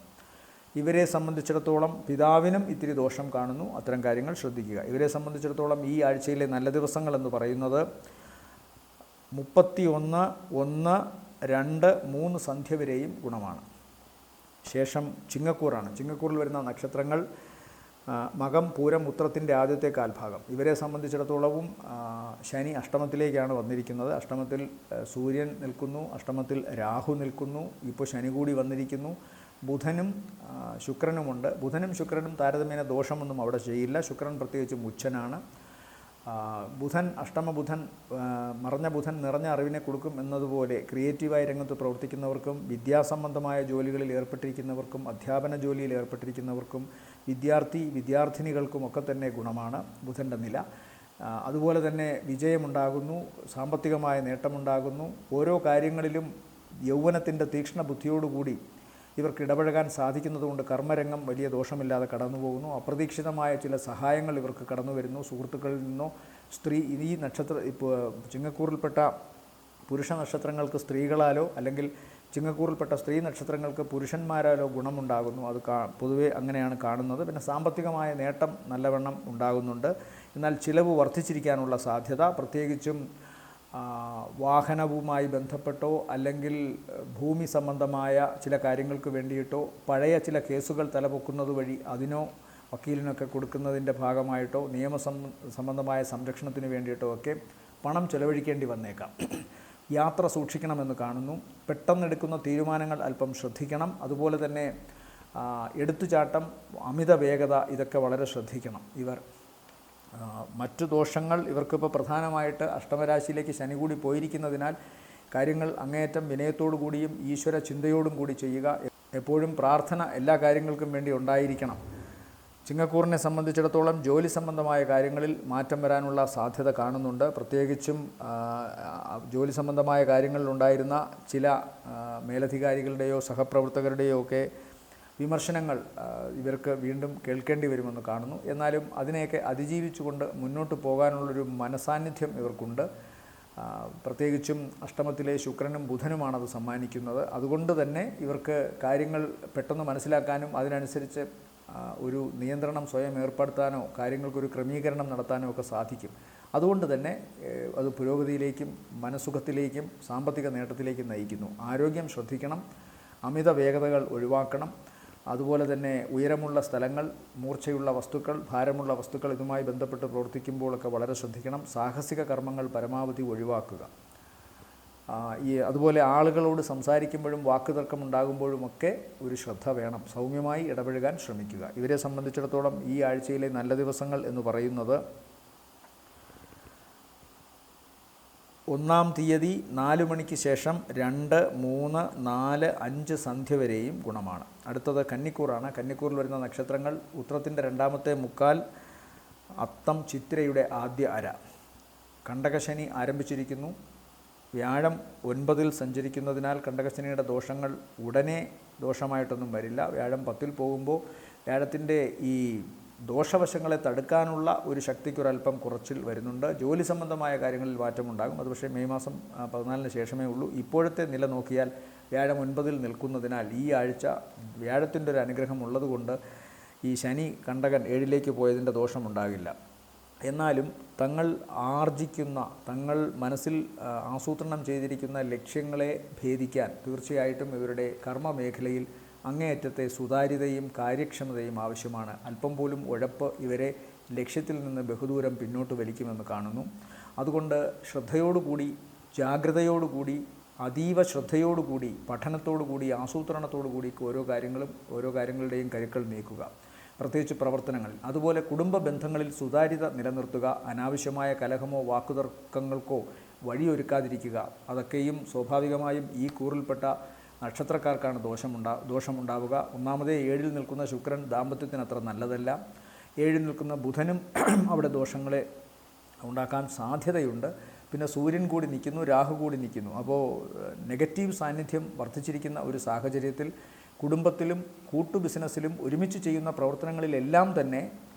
ഇവരെ സംബന്ധിച്ചിടത്തോളം പിതാവിനും ഇത്തിരി ദോഷം കാണുന്നു. അത്തരം കാര്യങ്ങൾ ശ്രദ്ധിക്കുക. ഇവരെ സംബന്ധിച്ചിടത്തോളം ഈ ആഴ്ചയിലെ നല്ല ദിവസങ്ങൾ എന്ന് പറയുന്നത് 31, 1, 2, 3 സന്ധ്യ വരെയും ഗുണമാണ്. ശേഷം ചിങ്ങക്കൂറാണ്. ചിങ്ങക്കൂറിൽ വരുന്ന നക്ഷത്രങ്ങൾ മകം, പൂരം, ഉത്രത്തിൻ്റെ ആദ്യത്തെ കാൽഭാഗം. ഇവരെ സംബന്ധിച്ചിടത്തോളവും ശനി അഷ്ടമത്തിലേക്കാണ് വന്നിരിക്കുന്നത്. അഷ്ടമത്തിൽ സൂര്യൻ നിൽക്കുന്നു, അഷ്ടമത്തിൽ രാഹു നിൽക്കുന്നു, ഇപ്പോൾ ശനി കൂടി വന്നിരിക്കുന്നു. ബുധനും ശുക്രനുമുണ്ട്. ബുധനും ശുക്രനും താരതമ്യേന ദോഷമൊന്നും അവിടെ ചെയ്യില്ല. ശുക്രൻ പ്രത്യേകിച്ചും ഉച്ചനാണ്. ബുധൻ, അഷ്ടമ ബുധൻ, മറഞ്ഞ ബുധൻ നിറഞ്ഞ അറിവിനെ കൊടുക്കും എന്നതുപോലെ ക്രിയേറ്റീവായ രംഗത്ത് പ്രവർത്തിക്കുന്നവർക്കും വിദ്യാസംബന്ധമായ ജോലികളിൽ ഏർപ്പെട്ടിരിക്കുന്നവർക്കും അധ്യാപന ജോലിയിൽ ഏർപ്പെട്ടിരിക്കുന്നവർക്കും വിദ്യാർത്ഥിനികൾക്കും ഒക്കെ തന്നെ ഗുണമാണ് ബുധൻ്റെ നില. അതുപോലെ തന്നെ വിജയമുണ്ടാകുന്നു, സാമ്പത്തികമായ നേട്ടമുണ്ടാകുന്നു. ഓരോ കാര്യങ്ങളിലും യൗവനത്തിൻ്റെ തീക്ഷ്ണ ബുദ്ധിയോടുകൂടി ഇവർക്ക് ഇടപഴകാൻ സാധിക്കുന്നതുകൊണ്ട് കർമ്മരംഗം വലിയ ദോഷമില്ലാതെ കടന്നു പോകുന്നു. അപ്രതീക്ഷിതമായ ചില സഹായങ്ങൾ ഇവർക്ക് കടന്നു വരുന്നു. സുഹൃത്തുക്കളിൽ നിന്നോ ഈ ഇപ്പോൾ ചിങ്ങക്കൂറിൽപ്പെട്ട പുരുഷ നക്ഷത്രങ്ങൾക്ക് സ്ത്രീകളാലോ അല്ലെങ്കിൽ ചിങ്ങക്കൂറിൽപ്പെട്ട സ്ത്രീ നക്ഷത്രങ്ങൾക്ക് പുരുഷന്മാരാലോ ഗുണമുണ്ടാകുന്നു. അത് പൊതുവെ അങ്ങനെയാണ് കാണുന്നത്. പിന്നെ സാമ്പത്തികമായ നേട്ടം നല്ലവണ്ണം ഉണ്ടാകുന്നുണ്ട്. എന്നാൽ ചിലവ് വർദ്ധിച്ചിരിക്കാനുള്ള സാധ്യത, പ്രത്യേകിച്ചും വാഹനവുമായി ബന്ധപ്പെട്ടോ അല്ലെങ്കിൽ ഭൂമി സംബന്ധമായ ചില കാര്യങ്ങൾക്ക് വേണ്ടിയിട്ടോ പഴയ ചില കേസുകൾ തലപൊക്കുന്നത് വഴി അതിനോ വക്കീലിനൊക്കെ കൊടുക്കുന്നതിൻ്റെ ഭാഗമായിട്ടോ സംബന്ധമായ സംരക്ഷണത്തിന് വേണ്ടിയിട്ടോ ഒക്കെ പണം ചെലവഴിക്കേണ്ടി വന്നേക്കാം. യാത്ര സൂക്ഷിക്കണമെന്ന് കാണുന്നു. പെട്ടെന്നെടുക്കുന്ന തീരുമാനങ്ങൾ അല്പം ശ്രദ്ധിക്കണം. അതുപോലെ തന്നെ എടുത്തുചാട്ടം, അമിത വേഗത ഇതൊക്കെ വളരെ ശ്രദ്ധിക്കണം ഇവർ. മറ്റു ദോഷങ്ങൾ ഇവർക്കിപ്പോൾ പ്രധാനമായിട്ട് അഷ്ടമരാശിയിലേക്ക് ശനി കൂടി പോയിരിക്കുന്നതിനാൽ കാര്യങ്ങൾ അങ്ങേയറ്റം വിനയത്തോടു കൂടിയും ഈശ്വര ചിന്തയോടും കൂടി ചെയ്യുക. എപ്പോഴും പ്രാർത്ഥന എല്ലാ കാര്യങ്ങൾക്കും വേണ്ടി ഉണ്ടായിരിക്കണം. ചിങ്ങക്കൂറിനെ സംബന്ധിച്ചിടത്തോളം ജോലി സംബന്ധമായ കാര്യങ്ങളിൽ മാറ്റം വരാനുള്ള സാധ്യത കാണുന്നുണ്ട്. പ്രത്യേകിച്ചും ജോലി സംബന്ധമായ കാര്യങ്ങളിലുണ്ടായിരുന്ന ചില മേലധികാരികളുടെയോ സഹപ്രവർത്തകരുടെയോ ഒക്കെ വിമർശനങ്ങൾ ഇവർക്ക് വീണ്ടും കേൾക്കേണ്ടി വരുമെന്ന് കാണുന്നു. എന്നാലും അതിനെയൊക്കെ അതിജീവിച്ചുകൊണ്ട് മുന്നോട്ട് പോകാനുള്ളൊരു മനസാന്നിധ്യം ഇവർക്കുണ്ട്. പ്രത്യേകിച്ചും അഷ്ടമത്തിലെ ശുക്രനും ബുധനുമാണത് സമ്മാനിക്കുന്നത്. അതുകൊണ്ട് തന്നെ ഇവർക്ക് കാര്യങ്ങൾ പെട്ടെന്ന് മനസ്സിലാക്കാനും അതിനനുസരിച്ച് ഒരു നിയന്ത്രണം സ്വയം ഏർപ്പെടുത്താനോ കാര്യങ്ങൾക്കൊരു ക്രമീകരണം നടത്താനോ ഒക്കെ സാധിക്കും. അതുകൊണ്ട് തന്നെ അത് പുരോഗതിയിലേക്കും മനസ്സുഖത്തിലേക്കും സാമ്പത്തിക നേട്ടത്തിലേക്കും നയിക്കുന്നു. ആരോഗ്യം ശ്രദ്ധിക്കണം. അമിത വേഗതകൾ ഒഴിവാക്കണം. അതുപോലെ തന്നെ ഉയരമുള്ള സ്ഥലങ്ങൾ, മൂർച്ചയുള്ള വസ്തുക്കൾ, ഭാരമുള്ള വസ്തുക്കൾ ഇതുമായി ബന്ധപ്പെട്ട് പ്രവർത്തിക്കുമ്പോഴൊക്കെ വളരെ ശ്രദ്ധിക്കണം. സാഹസിക കർമ്മങ്ങൾ പരമാവധി ഒഴിവാക്കുക. അതുപോലെ ആളുകളോട് സംസാരിക്കുമ്പോഴും വാക്കുതർക്കമുണ്ടാകുമ്പോഴുമൊക്കെ ഒരു ശ്രദ്ധ വേണം. സൗമ്യമായി ഇടപഴകാൻ ശ്രമിക്കുക. ഇവരെ സംബന്ധിച്ചിടത്തോളം ഈ ആഴ്ചയിലെ നല്ല ദിവസങ്ങൾ എന്ന് പറയുന്നത് 1-ാം തീയതി 4 മണിക്ക് ശേഷം 2, 3, 4, 5 സന്ധ്യ വരെയും ഗുണമാണ്. അടുത്തത് കന്നിക്കൂറാണ്. കന്നിക്കൂറിൽ വരുന്ന നക്ഷത്രങ്ങൾ ഉത്രത്തിൻ്റെ 2-ാമത്തെ മുക്കാൽ, അത്തം ചിത്തിരയുടെ ആദ്യ അര. കണ്ടകശനി ആരംഭിച്ചിരിക്കുന്നു. വ്യാഴം 9-ൽ സഞ്ചരിക്കുന്നതിനാൽ കണ്ടകശനിയുടെ ദോഷങ്ങൾ ഉടനെ ദോഷമായിട്ടൊന്നും വരില്ല. വ്യാഴം 10-ൽ പോകുമ്പോൾ വ്യാഴത്തിൻ്റെ ഈ ദോഷവശങ്ങളെ തടുക്കാനുള്ള ഒരു ശക്തിക്കൊരൽപ്പം കുറച്ചിൽ വരുന്നുണ്ട്. ജോലി സംബന്ധമായ കാര്യങ്ങളിൽ മാറ്റമുണ്ടാകും. അത് പക്ഷേ മെയ് മാസം 14-ന് ശേഷമേ ഉള്ളൂ. ഇപ്പോഴത്തെ നില നോക്കിയാൽ വ്യാഴം 9-ൽ നിൽക്കുന്നതിനാൽ ഈ ആഴ്ച വ്യാഴത്തിൻ്റെ ഒരു അനുഗ്രഹം ഉള്ളതുകൊണ്ട് ഈ ശനി കണ്ടകൻ 7-ലേക്ക് പോയതിൻ്റെ ദോഷമുണ്ടാകില്ല. എന്നാലും തങ്ങൾ ആർജിക്കുന്ന, തങ്ങൾ മനസ്സിൽ ആസൂത്രണം ചെയ്തിരിക്കുന്ന ലക്ഷ്യങ്ങളെ ഭേദിക്കാൻ തീർച്ചയായിട്ടും ഇവരുടെ കർമ്മമേഖലയിൽ അങ്ങേയറ്റത്തെ സുതാര്യതയും കാര്യക്ഷമതയും ആവശ്യമാണ്. അല്പം പോലും ഉഴപ്പ് ഇവരെ ലക്ഷ്യത്തിൽ നിന്ന് ബഹുദൂരം പിന്നോട്ട് വലിക്കുമെന്ന് കാണുന്നു. അതുകൊണ്ട് ശ്രദ്ധയോടുകൂടി, ജാഗ്രതയോടുകൂടി അതീവ ശ്രദ്ധയോടുകൂടി പഠനത്തോടുകൂടി ആസൂത്രണത്തോടുകൂടി ഓരോ കാര്യങ്ങളുടെയും കരുക്കൾ നീക്കുക, പ്രത്യേകിച്ച് പ്രവർത്തനങ്ങൾ. അതുപോലെ കുടുംബ ബന്ധങ്ങളിൽ സുതാര്യത നിലനിർത്തുക, അനാവശ്യമായ കലഹമോ വാക്കുതർക്കങ്ങൾക്കോ വഴിയൊരുക്കാതിരിക്കുക. അതൊക്കെയും സ്വാഭാവികമായും ഈ കൂറിൽപ്പെട്ട നക്ഷത്രക്കാർക്കാണ് ദോഷമുണ്ടാവുക. ഒന്നാമതേ 7-ൽ നിൽക്കുന്ന ശുക്രൻ ദാമ്പത്യത്തിന് അത്ര നല്ലതല്ല. 7-ൽ നിൽക്കുന്ന ബുധനും അവിടെ ദോഷങ്ങളെ ഉണ്ടാക്കാൻ സാധ്യതയുണ്ട്. പിന്നെ സൂര്യൻ കൂടി നിൽക്കുന്നു, രാഹു കൂടി നിൽക്കുന്നു. അപ്പോൾ നെഗറ്റീവ് സാന്നിധ്യം വർദ്ധിച്ചിരിക്കുന്ന ഒരു സാഹചര്യത്തിൽ കുടുംബത്തിലും ബിസിനസ്സിലും ഒരുമിച്ച് ചെയ്യുന്ന പ്രവർത്തനങ്ങളിലെല്ലാം തന്നെ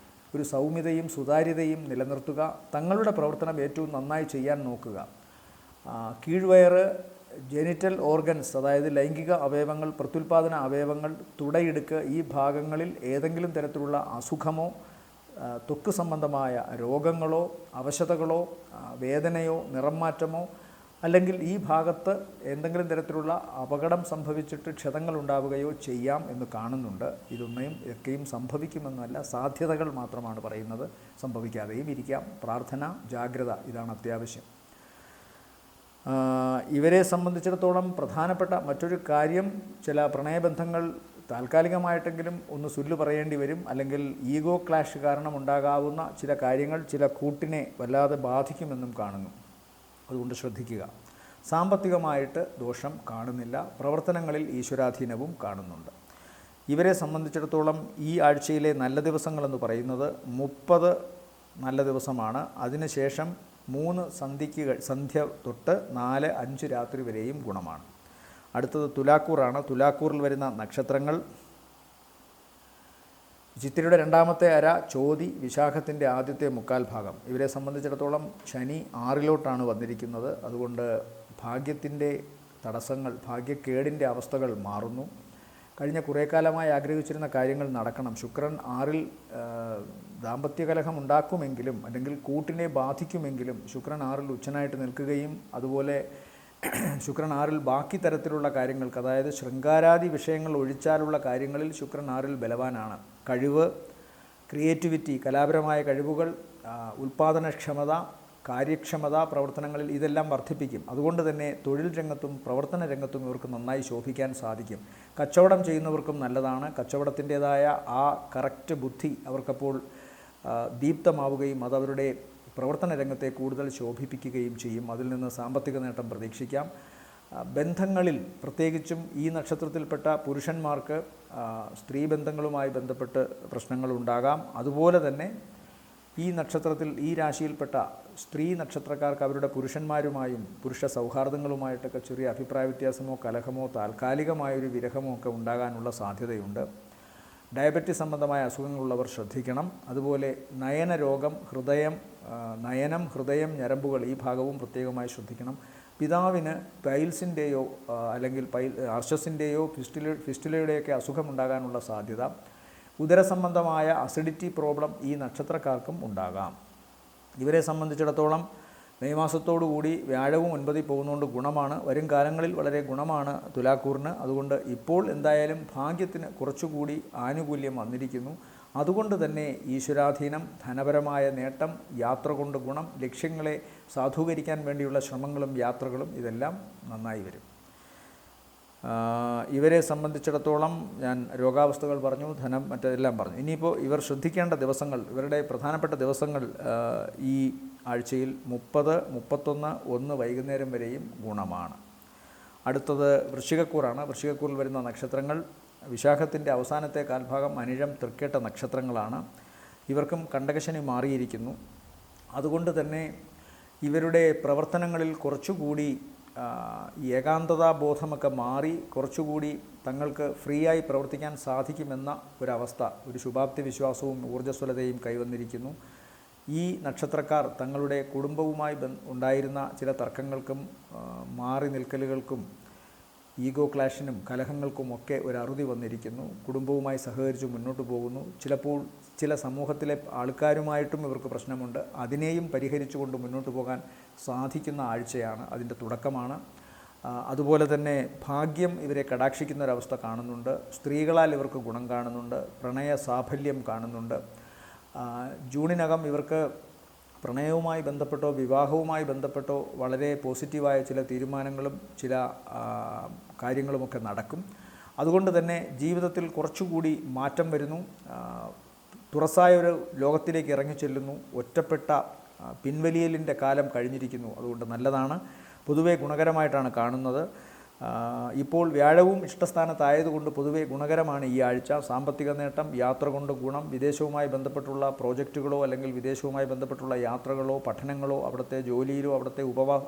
ഒരു സൗമ്യതയും സുതാര്യതയും നിലനിർത്തുക. തങ്ങളുടെ പ്രവർത്തനം ഏറ്റവും നന്നായി ചെയ്യാൻ നോക്കുക. കീഴ്വയറ്, ജെനിറ്റൽ ഓർഗൻസ്, അതായത് ലൈംഗിക അവയവങ്ങൾ, പ്രത്യുൽപാദന അവയവങ്ങൾ, തുടയിടുക്ക്, ഈ ഭാഗങ്ങളിൽ ഏതെങ്കിലും തരത്തിലുള്ള അസുഖമോ ത്വക്ക് സംബന്ധമായ രോഗങ്ങളോ അവശതകളോ വേദനയോ നിറം മാറ്റമോ അല്ലെങ്കിൽ ഈ ഭാഗത്ത് എന്തെങ്കിലും തരത്തിലുള്ള അപകടം സംഭവിച്ചിട്ട് ക്ഷതങ്ങൾ ഉണ്ടാവുകയോ ചെയ്യാം എന്ന് കാണുന്നുണ്ട്. ഇതൊക്കെയും സംഭവിക്കുമെന്നല്ല, സാധ്യതകൾ മാത്രമാണ് പറയുന്നത്. സംഭവിക്കാതെയും ഇരിക്കാം. പ്രാർത്ഥന, ജാഗ്രത, ഇതാണ് അത്യാവശ്യം. ഇവരെ സംബന്ധിച്ചിടത്തോളം പ്രധാനപ്പെട്ട മറ്റൊരു കാര്യം, ചില പ്രണയബന്ധങ്ങൾ താൽക്കാലികമായിട്ടെങ്കിലും ഒന്ന് സുല്ല് പറയേണ്ടി വരും. അല്ലെങ്കിൽ ഈഗോ ക്ലാഷ് കാരണം ഉണ്ടാകാവുന്ന ചില കാര്യങ്ങൾ ചില കൂട്ടിനെ വല്ലാതെ ബാധിക്കുമെന്നും കാണുന്നു. അതുകൊണ്ട് ശ്രദ്ധിക്കുക. സാമ്പത്തികമായിട്ട് ദോഷം കാണുന്നില്ല. പ്രവർത്തനങ്ങളിൽ ഈശ്വരാധീനവും കാണുന്നുണ്ട്. ഇവരെ സംബന്ധിച്ചിടത്തോളം ഈ ആഴ്ചയിലെ നല്ല ദിവസങ്ങളെന്ന് പറയുന്നത് 30 നല്ല ദിവസമാണ്. അതിനുശേഷം 3 സന്ധ്യ തൊട്ട് 4-5 രാത്രി വരെയും ഗുണമാണ്. അടുത്തത് തുലാക്കൂറാണ്. തുലാക്കൂറിൽ വരുന്ന നക്ഷത്രങ്ങൾ ചിത്തിരയുടെ 2ാമത്തെ അര, ചോതി, വിശാഖത്തിൻ്റെ ആദ്യത്തെ 3/4 ഭാഗം. ഇവരെ സംബന്ധിച്ചിടത്തോളം ശനി 6-ലോട്ടാണ് വന്നിരിക്കുന്നത്. അതുകൊണ്ട് ഭാഗ്യത്തിൻ്റെ തടസ്സങ്ങൾ, ഭാഗ്യക്കേടിൻ്റെ അവസ്ഥകൾ മാറുന്നു. കഴിഞ്ഞ കുറേ കാലമായി ആഗ്രഹിച്ചിരുന്ന കാര്യങ്ങൾ നടക്കണം. ശുക്രൻ 6-ൽ ദാമ്പത്യകലഹം ഉണ്ടാക്കുമെങ്കിലും അല്ലെങ്കിൽ കൂട്ടിനെ ബാധിക്കുമെങ്കിലും ശുക്രൻ 6-ൽ ഉച്ചനായിട്ട് നിൽക്കുകയും അതുപോലെ ശുക്രൻ 6-ൽ ബാക്കി തരത്തിലുള്ള കാര്യങ്ങൾക്ക്, അതായത് ശൃംഗാരാദി വിഷയങ്ങൾ ഒഴിച്ചാലുള്ള കാര്യങ്ങളിൽ ശുക്രൻ 6-ൽ ബലവാനാണ്. കഴിവ്, ക്രിയേറ്റിവിറ്റി, കലാപരമായ കഴിവുകൾ, ഉൽപ്പാദനക്ഷമത, കാര്യക്ഷമത പ്രവർത്തനങ്ങളിൽ ഇതെല്ലാം വർദ്ധിപ്പിക്കും. അതുകൊണ്ട് തന്നെ തൊഴിൽ രംഗത്തും പ്രവർത്തന രംഗത്തും ഇവർക്ക് നന്നായി ശോഭിക്കാൻ സാധിക്കും. കച്ചവടം ചെയ്യുന്നവർക്കും നല്ലതാണ്. കച്ചവടത്തിൻ്റേതായ ആ കറക്റ്റ് ബുദ്ധി അവർക്കപ്പോൾ ദീപ്തമാവുകയും അതവരുടെ പ്രവർത്തന രംഗത്തെ കൂടുതൽ ശോഭിപ്പിക്കുകയും ചെയ്യും. അതിൽ നിന്ന് സാമ്പത്തിക നേട്ടം പ്രതീക്ഷിക്കാം. ബന്ധങ്ങളിൽ പ്രത്യേകിച്ചും ഈ നക്ഷത്രത്തിൽപ്പെട്ട പുരുഷന്മാർക്ക് സ്ത്രീ ബന്ധങ്ങളുമായി ബന്ധപ്പെട്ട് പ്രശ്നങ്ങളുണ്ടാകാം. അതുപോലെ തന്നെ ഈ നക്ഷത്രത്തിൽ, ഈ രാശിയിൽപ്പെട്ട സ്ത്രീ നക്ഷത്രക്കാർക്ക് അവരുടെ പുരുഷന്മാരുമായും പുരുഷ സൗഹാർദ്ദങ്ങളുമായിട്ടൊക്കെ ചെറിയ അഭിപ്രായ വ്യത്യാസമോ കലഹമോ താൽക്കാലികമായൊരു വിരഹമോ ഒക്കെ ഉണ്ടാകാനുള്ള സാധ്യതയുണ്ട്. ഡയബറ്റിസ് സംബന്ധമായ അസുഖങ്ങളുള്ളവർ ശ്രദ്ധിക്കണം. അതുപോലെ നയനരോഗം, നയനം, ഹൃദയം, ഞരമ്പുകൾ, ഈ ഭാഗവും പ്രത്യേകമായി ശ്രദ്ധിക്കണം. പിതാവിന് പൈൽസിൻ്റെയോ അല്ലെങ്കിൽ അർശസിൻ്റെയോ ഫിസ്റ്റുലയുടെയൊക്കെ അസുഖമുണ്ടാകാനുള്ള സാധ്യത. ഉദരസംബന്ധമായ അസിഡിറ്റി പ്രോബ്ലം ഈ നക്ഷത്രക്കാർക്കും ഉണ്ടാകാം. ഇവരെ സംബന്ധിച്ചിടത്തോളം മെയ് മാസത്തോടുകൂടി വ്യാഴവും 9-ൽ പോകുന്നതുകൊണ്ട് ഗുണമാണ്. വരും കാലങ്ങളിൽ വളരെ ഗുണമാണ് തുലാക്കൂറിന്. അതുകൊണ്ട് ഇപ്പോൾ എന്തായാലും ഭാഗ്യത്തിന് കുറച്ചുകൂടി ആനുകൂല്യം വന്നിരിക്കുന്നു. അതുകൊണ്ട് തന്നെ ഈശ്വരാധീനം, ധനപരമായ നേട്ടം, യാത്ര കൊണ്ട് ഗുണം, ലക്ഷ്യങ്ങളെ സാധൂകരിക്കാൻ വേണ്ടിയുള്ള ശ്രമങ്ങളും യാത്രകളും ഇതെല്ലാം നന്നായി വരും. ഇവരെ സംബന്ധിച്ചിടത്തോളം ഞാൻ രോഗാവസ്ഥകൾ പറഞ്ഞു, ധനം, മറ്റെല്ലാം പറഞ്ഞു. ഇനിയിപ്പോൾ ഇവർ ശ്രദ്ധിക്കേണ്ട ദിവസങ്ങൾ, ഇവരുടെ പ്രധാനപ്പെട്ട ദിവസങ്ങൾ ഈ ആഴ്ചയിൽ 30, 31, 1 വൈകുന്നേരം വരെയും ഗുണമാണ്. അടുത്തത് വൃശ്ചികക്കൂറാണ്. വൃശ്ചികക്കൂറിൽ വരുന്ന നക്ഷത്രങ്ങൾ വിശാഖത്തിൻ്റെ അവസാനത്തെ കാൽഭാഗം, അനിഴം, തൃക്കേട്ട നക്ഷത്രങ്ങളാണ്. ഇവർക്കും കണ്ടകശനി മാറിയിരിക്കുന്നു. അതുകൊണ്ട് തന്നെ ഇവരുടെ പ്രവർത്തനങ്ങളിൽ കുറച്ചുകൂടി ഏകാന്തതാബോധമൊക്കെ മാറി കുറച്ചുകൂടി തങ്ങൾക്ക് ഫ്രീ ആയി പ്രവർത്തിക്കാൻ സാധിക്കുമെന്ന ഒരവസ്ഥ, ഒരു ശുഭാപ്തി വിശ്വാസവും ഊർജ്ജസ്വലതയും കൈവന്നിരിക്കുന്നു. ഈ നക്ഷത്രക്കാർ തങ്ങളുടെ കുടുംബവുമായി ഉണ്ടായിരുന്ന ചില തർക്കങ്ങൾക്കും മാറി നിൽക്കലുകൾക്കും ഈഗോ ക്ലാഷിനും കലഹങ്ങൾക്കുമൊക്കെ ഒരു അറുതി വന്നിരിക്കുന്നു. കുടുംബവുമായി സഹകരിച്ച് മുന്നോട്ട് പോകുന്നു. ചിലപ്പോൾ ചില സമൂഹത്തിലെ ആൾക്കാരുമായിട്ടും ഇവർക്ക് പ്രശ്നമുണ്ട്. അതിനെയും പരിഹരിച്ചുകൊണ്ട് മുന്നോട്ട് പോകാൻ സാധിക്കുന്ന ആഴ്ചയാണ്, അതിൻ്റെ തുടക്കമാണ്. അതുപോലെ തന്നെ ഭാഗ്യം ഇവരെ കടാക്ഷിക്കുന്ന ഒരവസ്ഥ കാണുന്നുണ്ട്. സ്ത്രീകളാൽ ഇവർക്ക് ഗുണം കാണുന്നുണ്ട്. പ്രണയ സാഫല്യം കാണുന്നുണ്ട്. ജൂണിനകം ഇവർക്ക് പ്രണയവുമായി ബന്ധപ്പെട്ടോ വിവാഹവുമായി ബന്ധപ്പെട്ടോ വളരെ പോസിറ്റീവായ ചില തീരുമാനങ്ങളും ചില കാര്യങ്ങളുമൊക്കെ നടക്കും. അതുകൊണ്ട് തന്നെ ജീവിതത്തിൽ കുറച്ചുകൂടി മാറ്റം വരുന്നു. തുറസായ ഒരു ലോകത്തിലേക്ക് ഇറങ്ങിച്ചെല്ലുന്നു. ഒറ്റപ്പെട്ട പിൻവലിയലിൻ്റെ കാലം കഴിഞ്ഞിരിക്കുന്നു. അതുകൊണ്ട് നല്ലതാണ്, പൊതുവെ ഗുണകരമായിട്ടാണ് കാണുന്നത്. ഇപ്പോൾ വ്യാഴവും ഇഷ്ടസ്ഥാനത്തായതുകൊണ്ട് പൊതുവെ ഗുണകരമാണ് ഈ ആഴ്ച. സാമ്പത്തിക നേട്ടം, യാത്ര കൊണ്ട് ഗുണം, വിദേശവുമായി ബന്ധപ്പെട്ടുള്ള പ്രോജക്റ്റുകളോ അല്ലെങ്കിൽ വിദേശവുമായി ബന്ധപ്പെട്ടുള്ള യാത്രകളോ പഠനങ്ങളോ അവിടുത്തെ ജോലിയിലോ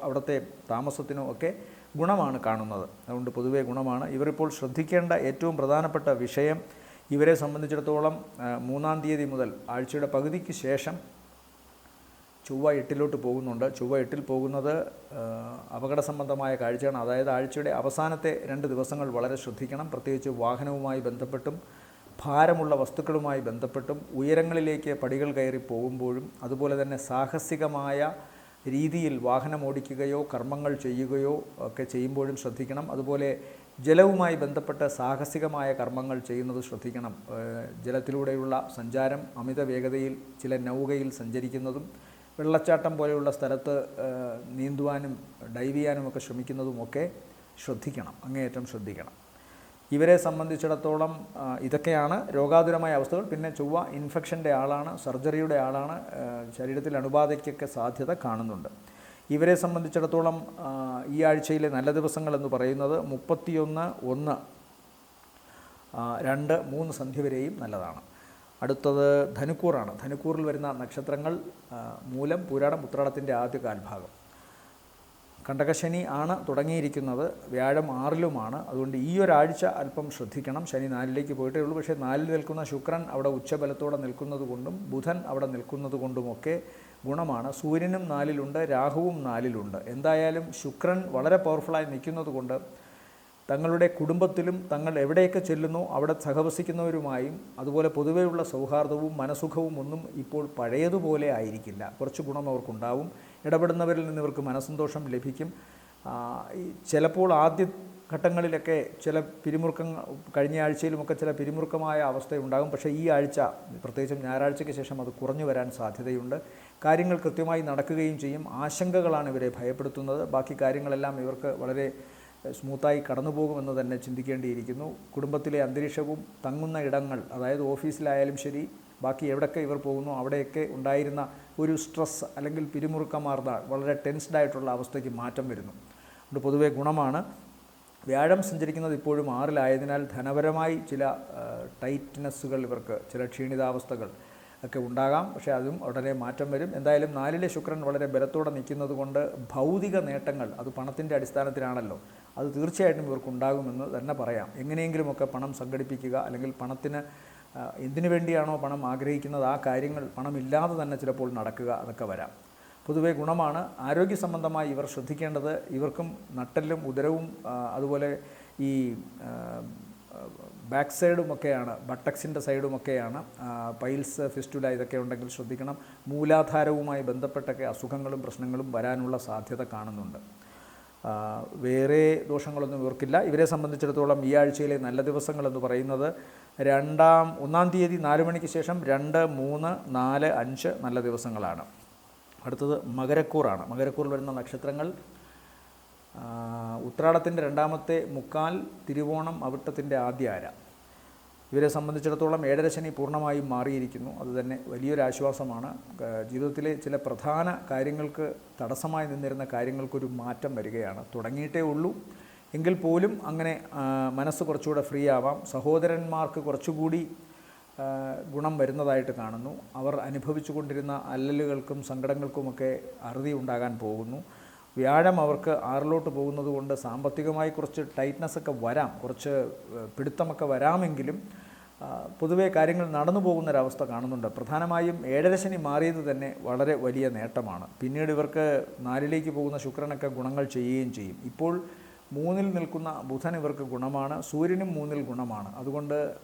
അവിടുത്തെ താമസത്തിനോ ഒക്കെ ഗുണമാണ് കാണുന്നത്. അതുകൊണ്ട് പൊതുവെ ഗുണമാണ്. ഇവരിപ്പോൾ ശ്രദ്ധിക്കേണ്ട ഏറ്റവും പ്രധാനപ്പെട്ട വിഷയം, ഇവരെ സംബന്ധിച്ചിടത്തോളം 3-ാം തീയതി മുതൽ ആഴ്ചയുടെ പകുതിക്ക് ശേഷം ചൊവ്വ 8-ലോട്ട് പോകുന്നുണ്ട്. ചൊവ്വ 8-ൽ പോകുന്നത് അപകട സംബന്ധമായ കാഴ്ചയാണ്. അതായത് ആഴ്ചയുടെ അവസാനത്തെ 2 ദിവസങ്ങൾ വളരെ ശ്രദ്ധിക്കണം. പ്രത്യേകിച്ച് വാഹനവുമായി ബന്ധപ്പെട്ടും ഭാരമുള്ള വസ്തുക്കളുമായി ബന്ധപ്പെട്ടും ഉയരങ്ങളിലേക്ക് പടികൾ കയറി പോകുമ്പോഴും അതുപോലെ തന്നെ സാഹസികമായ രീതിയിൽ വാഹനം ഓടിക്കുകയോ കർമ്മങ്ങൾ ചെയ്യുകയോ ഒക്കെ ചെയ്യുമ്പോഴും ശ്രദ്ധിക്കണം. അതുപോലെ ജലവുമായി ബന്ധപ്പെട്ട് സാഹസികമായ കർമ്മങ്ങൾ ചെയ്യുന്നത് ശ്രദ്ധിക്കണം. ജലത്തിലൂടെയുള്ള സഞ്ചാരം, അമിത വേഗതയിൽ ചില നൗകയിൽ സഞ്ചരിക്കുന്നതും വെള്ളച്ചാട്ടം പോലെയുള്ള സ്ഥലത്ത് നീന്തുവാനും ഡൈവ് ചെയ്യാനുമൊക്കെ ശ്രമിക്കുന്നതുമൊക്കെ ശ്രദ്ധിക്കണം, അങ്ങേയറ്റം ശ്രദ്ധിക്കണം. ഇവരെ സംബന്ധിച്ചിടത്തോളം ഇതൊക്കെയാണ് രോഗാതുരമായ അവസ്ഥകൾ. പിന്നെ ചൊവ്വ ഇൻഫെക്ഷൻ്റെ ആളാണ്, സർജറിയുടെ ആളാണ്, ശരീരത്തിൽ അണുബാധയ്ക്കൊക്കെ സാധ്യത കാണുന്നുണ്ട്. ഇവരെ സംബന്ധിച്ചിടത്തോളം ഈ ആഴ്ചയിലെ നല്ല ദിവസങ്ങളെന്ന് പറയുന്നത് 31, 1, 2, 3 സന്ധ്യ വരെയും നല്ലതാണ്. അടുത്തത് ധനുക്കൂറാണ്. ധനുക്കൂറിൽ വരുന്ന നക്ഷത്രങ്ങൾ മൂലം, പൂരാടം, ഉത്രാടത്തിൻ്റെ ആദ്യ കാൽഭാഗം. കണ്ടകശനി ആണ് തുടങ്ങിയിരിക്കുന്നത്. വ്യാഴം 6-ലുമാണ്. അതുകൊണ്ട് ഈ ഒരാഴ്ച അല്പം ശ്രദ്ധിക്കണം. ശനി 4-ലേക്ക് പോയിട്ടേ ഉള്ളൂ. പക്ഷേ 4-ൽ നിൽക്കുന്ന ശുക്രൻ അവിടെ ഉച്ചബലത്തോടെ നിൽക്കുന്നത് കൊണ്ടും ബുധൻ അവിടെ നിൽക്കുന്നത് കൊണ്ടുമൊക്കെ ഗുണമാണ്. സൂര്യനും 4-ലുണ്ട്, രാഹുവും 4-ലുണ്ട്. എന്തായാലും ശുക്രൻ വളരെ പവർഫുള്ളായി നിൽക്കുന്നത് കൊണ്ട് തങ്ങളുടെ കുടുംബത്തിലും തങ്ങൾ എവിടെയൊക്കെ ചെല്ലുന്നു അവിടെ സഹവസിക്കുന്നവരുമായും അതുപോലെ പൊതുവെയുള്ള സൗഹാർദ്ദവും മനസുഖവും ഒന്നും ഇപ്പോൾ പഴയതുപോലെ ആയിരിക്കില്ല. കുറച്ച് ഗുണം അവർക്കുണ്ടാവും. ഇടപെടുന്നവരിൽ നിന്ന് ഇവർക്ക് മനസ്സന്തോഷം ലഭിക്കും. ചിലപ്പോൾ ആദ്യ ഘട്ടങ്ങളിലൊക്കെ ചില പിരിമുറുക്കങ്ങൾ, കഴിഞ്ഞ ആഴ്ചയിലുമൊക്കെ ചില പിരിമുറുക്കമായ അവസ്ഥയുണ്ടാകും. പക്ഷേ ഈ ആഴ്ച, പ്രത്യേകിച്ചും ഞായറാഴ്ചയ്ക്ക് ശേഷം അത് കുറഞ്ഞു വരാൻ സാധ്യതയുണ്ട്. കാര്യങ്ങൾ കൃത്യമായി നടക്കുകയും ചെയ്യും. ആശങ്കകളാണ് ഇവരെ ഭയപ്പെടുത്തുന്നത്. ബാക്കി കാര്യങ്ങളെല്ലാം ഇവർക്ക് വളരെ സ്മൂത്തായി കടന്നു പോകുമെന്ന് തന്നെ ചിന്തിക്കേണ്ടിയിരിക്കുന്നു. കുടുംബത്തിലെ അന്തരീക്ഷവും തങ്ങുന്ന ഇടങ്ങൾ, അതായത് ഓഫീസിലായാലും ശരി, ബാക്കി എവിടെയൊക്കെ ഇവർ പോകുന്നു അവിടെയൊക്കെ ഉണ്ടായിരുന്ന ഒരു സ്ട്രെസ് അല്ലെങ്കിൽ പിരിമുറുക്കമാർന്ന വളരെ ടെൻസ്ഡായിട്ടുള്ള അവസ്ഥയ്ക്ക് മാറ്റം വരുന്നു. അതുകൊണ്ട് പൊതുവെ ഗുണമാണ്. വ്യാഴം സഞ്ചരിക്കുന്നത് ഇപ്പോഴും 6-ലായതിനാൽ ധനപരമായി ചില ടൈറ്റ്നെസ്സുകൾ, ഇവർക്ക് ചില ക്ഷീണിതാവസ്ഥകൾ ഒക്കെ ഉണ്ടാകാം. പക്ഷേ അതും ഉടനെ മാറ്റം വരും. എന്തായാലും 4-ലെ ശുക്രൻ വളരെ ബലത്തോടെ നിൽക്കുന്നത് കൊണ്ട് ഭൗതിക നേട്ടങ്ങൾ, അത് പണത്തിൻ്റെ അടിസ്ഥാനത്തിലാണല്ലോ, അത് തീർച്ചയായിട്ടും ഇവർക്കുണ്ടാകുമെന്ന് തന്നെ പറയാം. എങ്ങനെയെങ്കിലുമൊക്കെ പണം സംഘടിപ്പിക്കുക, അല്ലെങ്കിൽ പണത്തിന് എന്തിനു വേണ്ടിയാണോ പണം ആഗ്രഹിക്കുന്നത് ആ കാര്യങ്ങൾ പണമില്ലാതെ തന്നെ ചിലപ്പോൾ നടക്കുക, അതൊക്കെ വരാം. പൊതുവെ ഗുണമാണ്. ആരോഗ്യ സംബന്ധമായി ഇവർ ശ്രദ്ധിക്കേണ്ടത്, ഇവർക്കും നട്ടെല്ലും ഉദരവും അതുപോലെ ഈ ബാക്ക് സൈഡുമൊക്കെയാണ്, ബട്ടക്സിൻ്റെ സൈഡുമൊക്കെയാണ് പൈൽസ്, ഫിസ്റ്റുല ഇതൊക്കെ ഉണ്ടെങ്കിൽ ശ്രദ്ധിക്കണം. മൂലാധാരവുമായി ബന്ധപ്പെട്ടൊക്കെ അസുഖങ്ങളും പ്രശ്നങ്ങളും വരാനുള്ള സാധ്യത കാണുന്നുണ്ട്. വേറെ ദോഷങ്ങളൊന്നും ഇവർക്കില്ല. ഇവരെ സംബന്ധിച്ചിടത്തോളം ഈ ആഴ്ചയിലെ നല്ല ദിവസങ്ങളെന്ന് പറയുന്നത് 1-ാം തീയതി 4 മണിക്ക് ശേഷം 2, 3, 4, 5 നല്ല ദിവസങ്ങളാണ്. അടുത്തത് മകരക്കൂറാണ്. മകരക്കൂറിൽ വരുന്ന നക്ഷത്രങ്ങൾ ഉത്രാടത്തിൻ്റെ 2-ാമത്തെ മുക്കാൽ, തിരുവോണം, അവിട്ടത്തിൻ്റെ ആദ്യ അര. ഇവരെ സംബന്ധിച്ചിടത്തോളം 7-ര ശനി പൂർണ്ണമായും മാറിയിരിക്കുന്നു. അതുതന്നെ വലിയൊരാശ്വാസമാണ്. ജീവിതത്തിലെ ചില പ്രധാന കാര്യങ്ങൾക്ക് തടസ്സമായി നിന്നിരുന്ന കാര്യങ്ങൾക്കൊരു മാറ്റം വരികയാണ്. തുടങ്ങിയിട്ടേ ഉള്ളൂ എങ്കിൽ പോലും അങ്ങനെ മനസ്സ് കുറച്ചുകൂടെ ഫ്രീ ആവാം. സഹോദരന്മാർക്ക് കുറച്ചുകൂടി ഗുണം വരുന്നതായിട്ട് കാണുന്നു. അവർ അനുഭവിച്ചു കൊണ്ടിരുന്ന അല്ലലുകൾക്കും സങ്കടങ്ങൾക്കുമൊക്കെ അറുതി ഉണ്ടാകാൻ പോകുന്നു. വ്യാഴം അവർക്ക് 6-ലോട്ട് പോകുന്നത് കൊണ്ട് സാമ്പത്തികമായി കുറച്ച് ടൈറ്റ്നസ്സൊക്കെ വരാം, കുറച്ച് പിടുത്തമൊക്കെ വരാമെങ്കിലും പൊതുവേ കാര്യങ്ങൾ നടന്നു പോകുന്നൊരവസ്ഥ കാണുന്നുണ്ട്. പ്രധാനമായും 7-ര ശനി മാറിയത് തന്നെ വളരെ വലിയ നേട്ടമാണ്. പിന്നീട് ഇവർക്ക് 4-ലേക്ക് പോകുന്ന ശുക്രനൊക്കെ ഗുണങ്ങൾ ചെയ്യുകയും ചെയ്യും. ഇപ്പോൾ 3-ൽ നിൽക്കുന്ന ബുധൻ ഇവർക്ക് ഗുണമാണ്. സൂര്യനും 3-ൽ ഗുണമാണ്. അതുകൊണ്ട്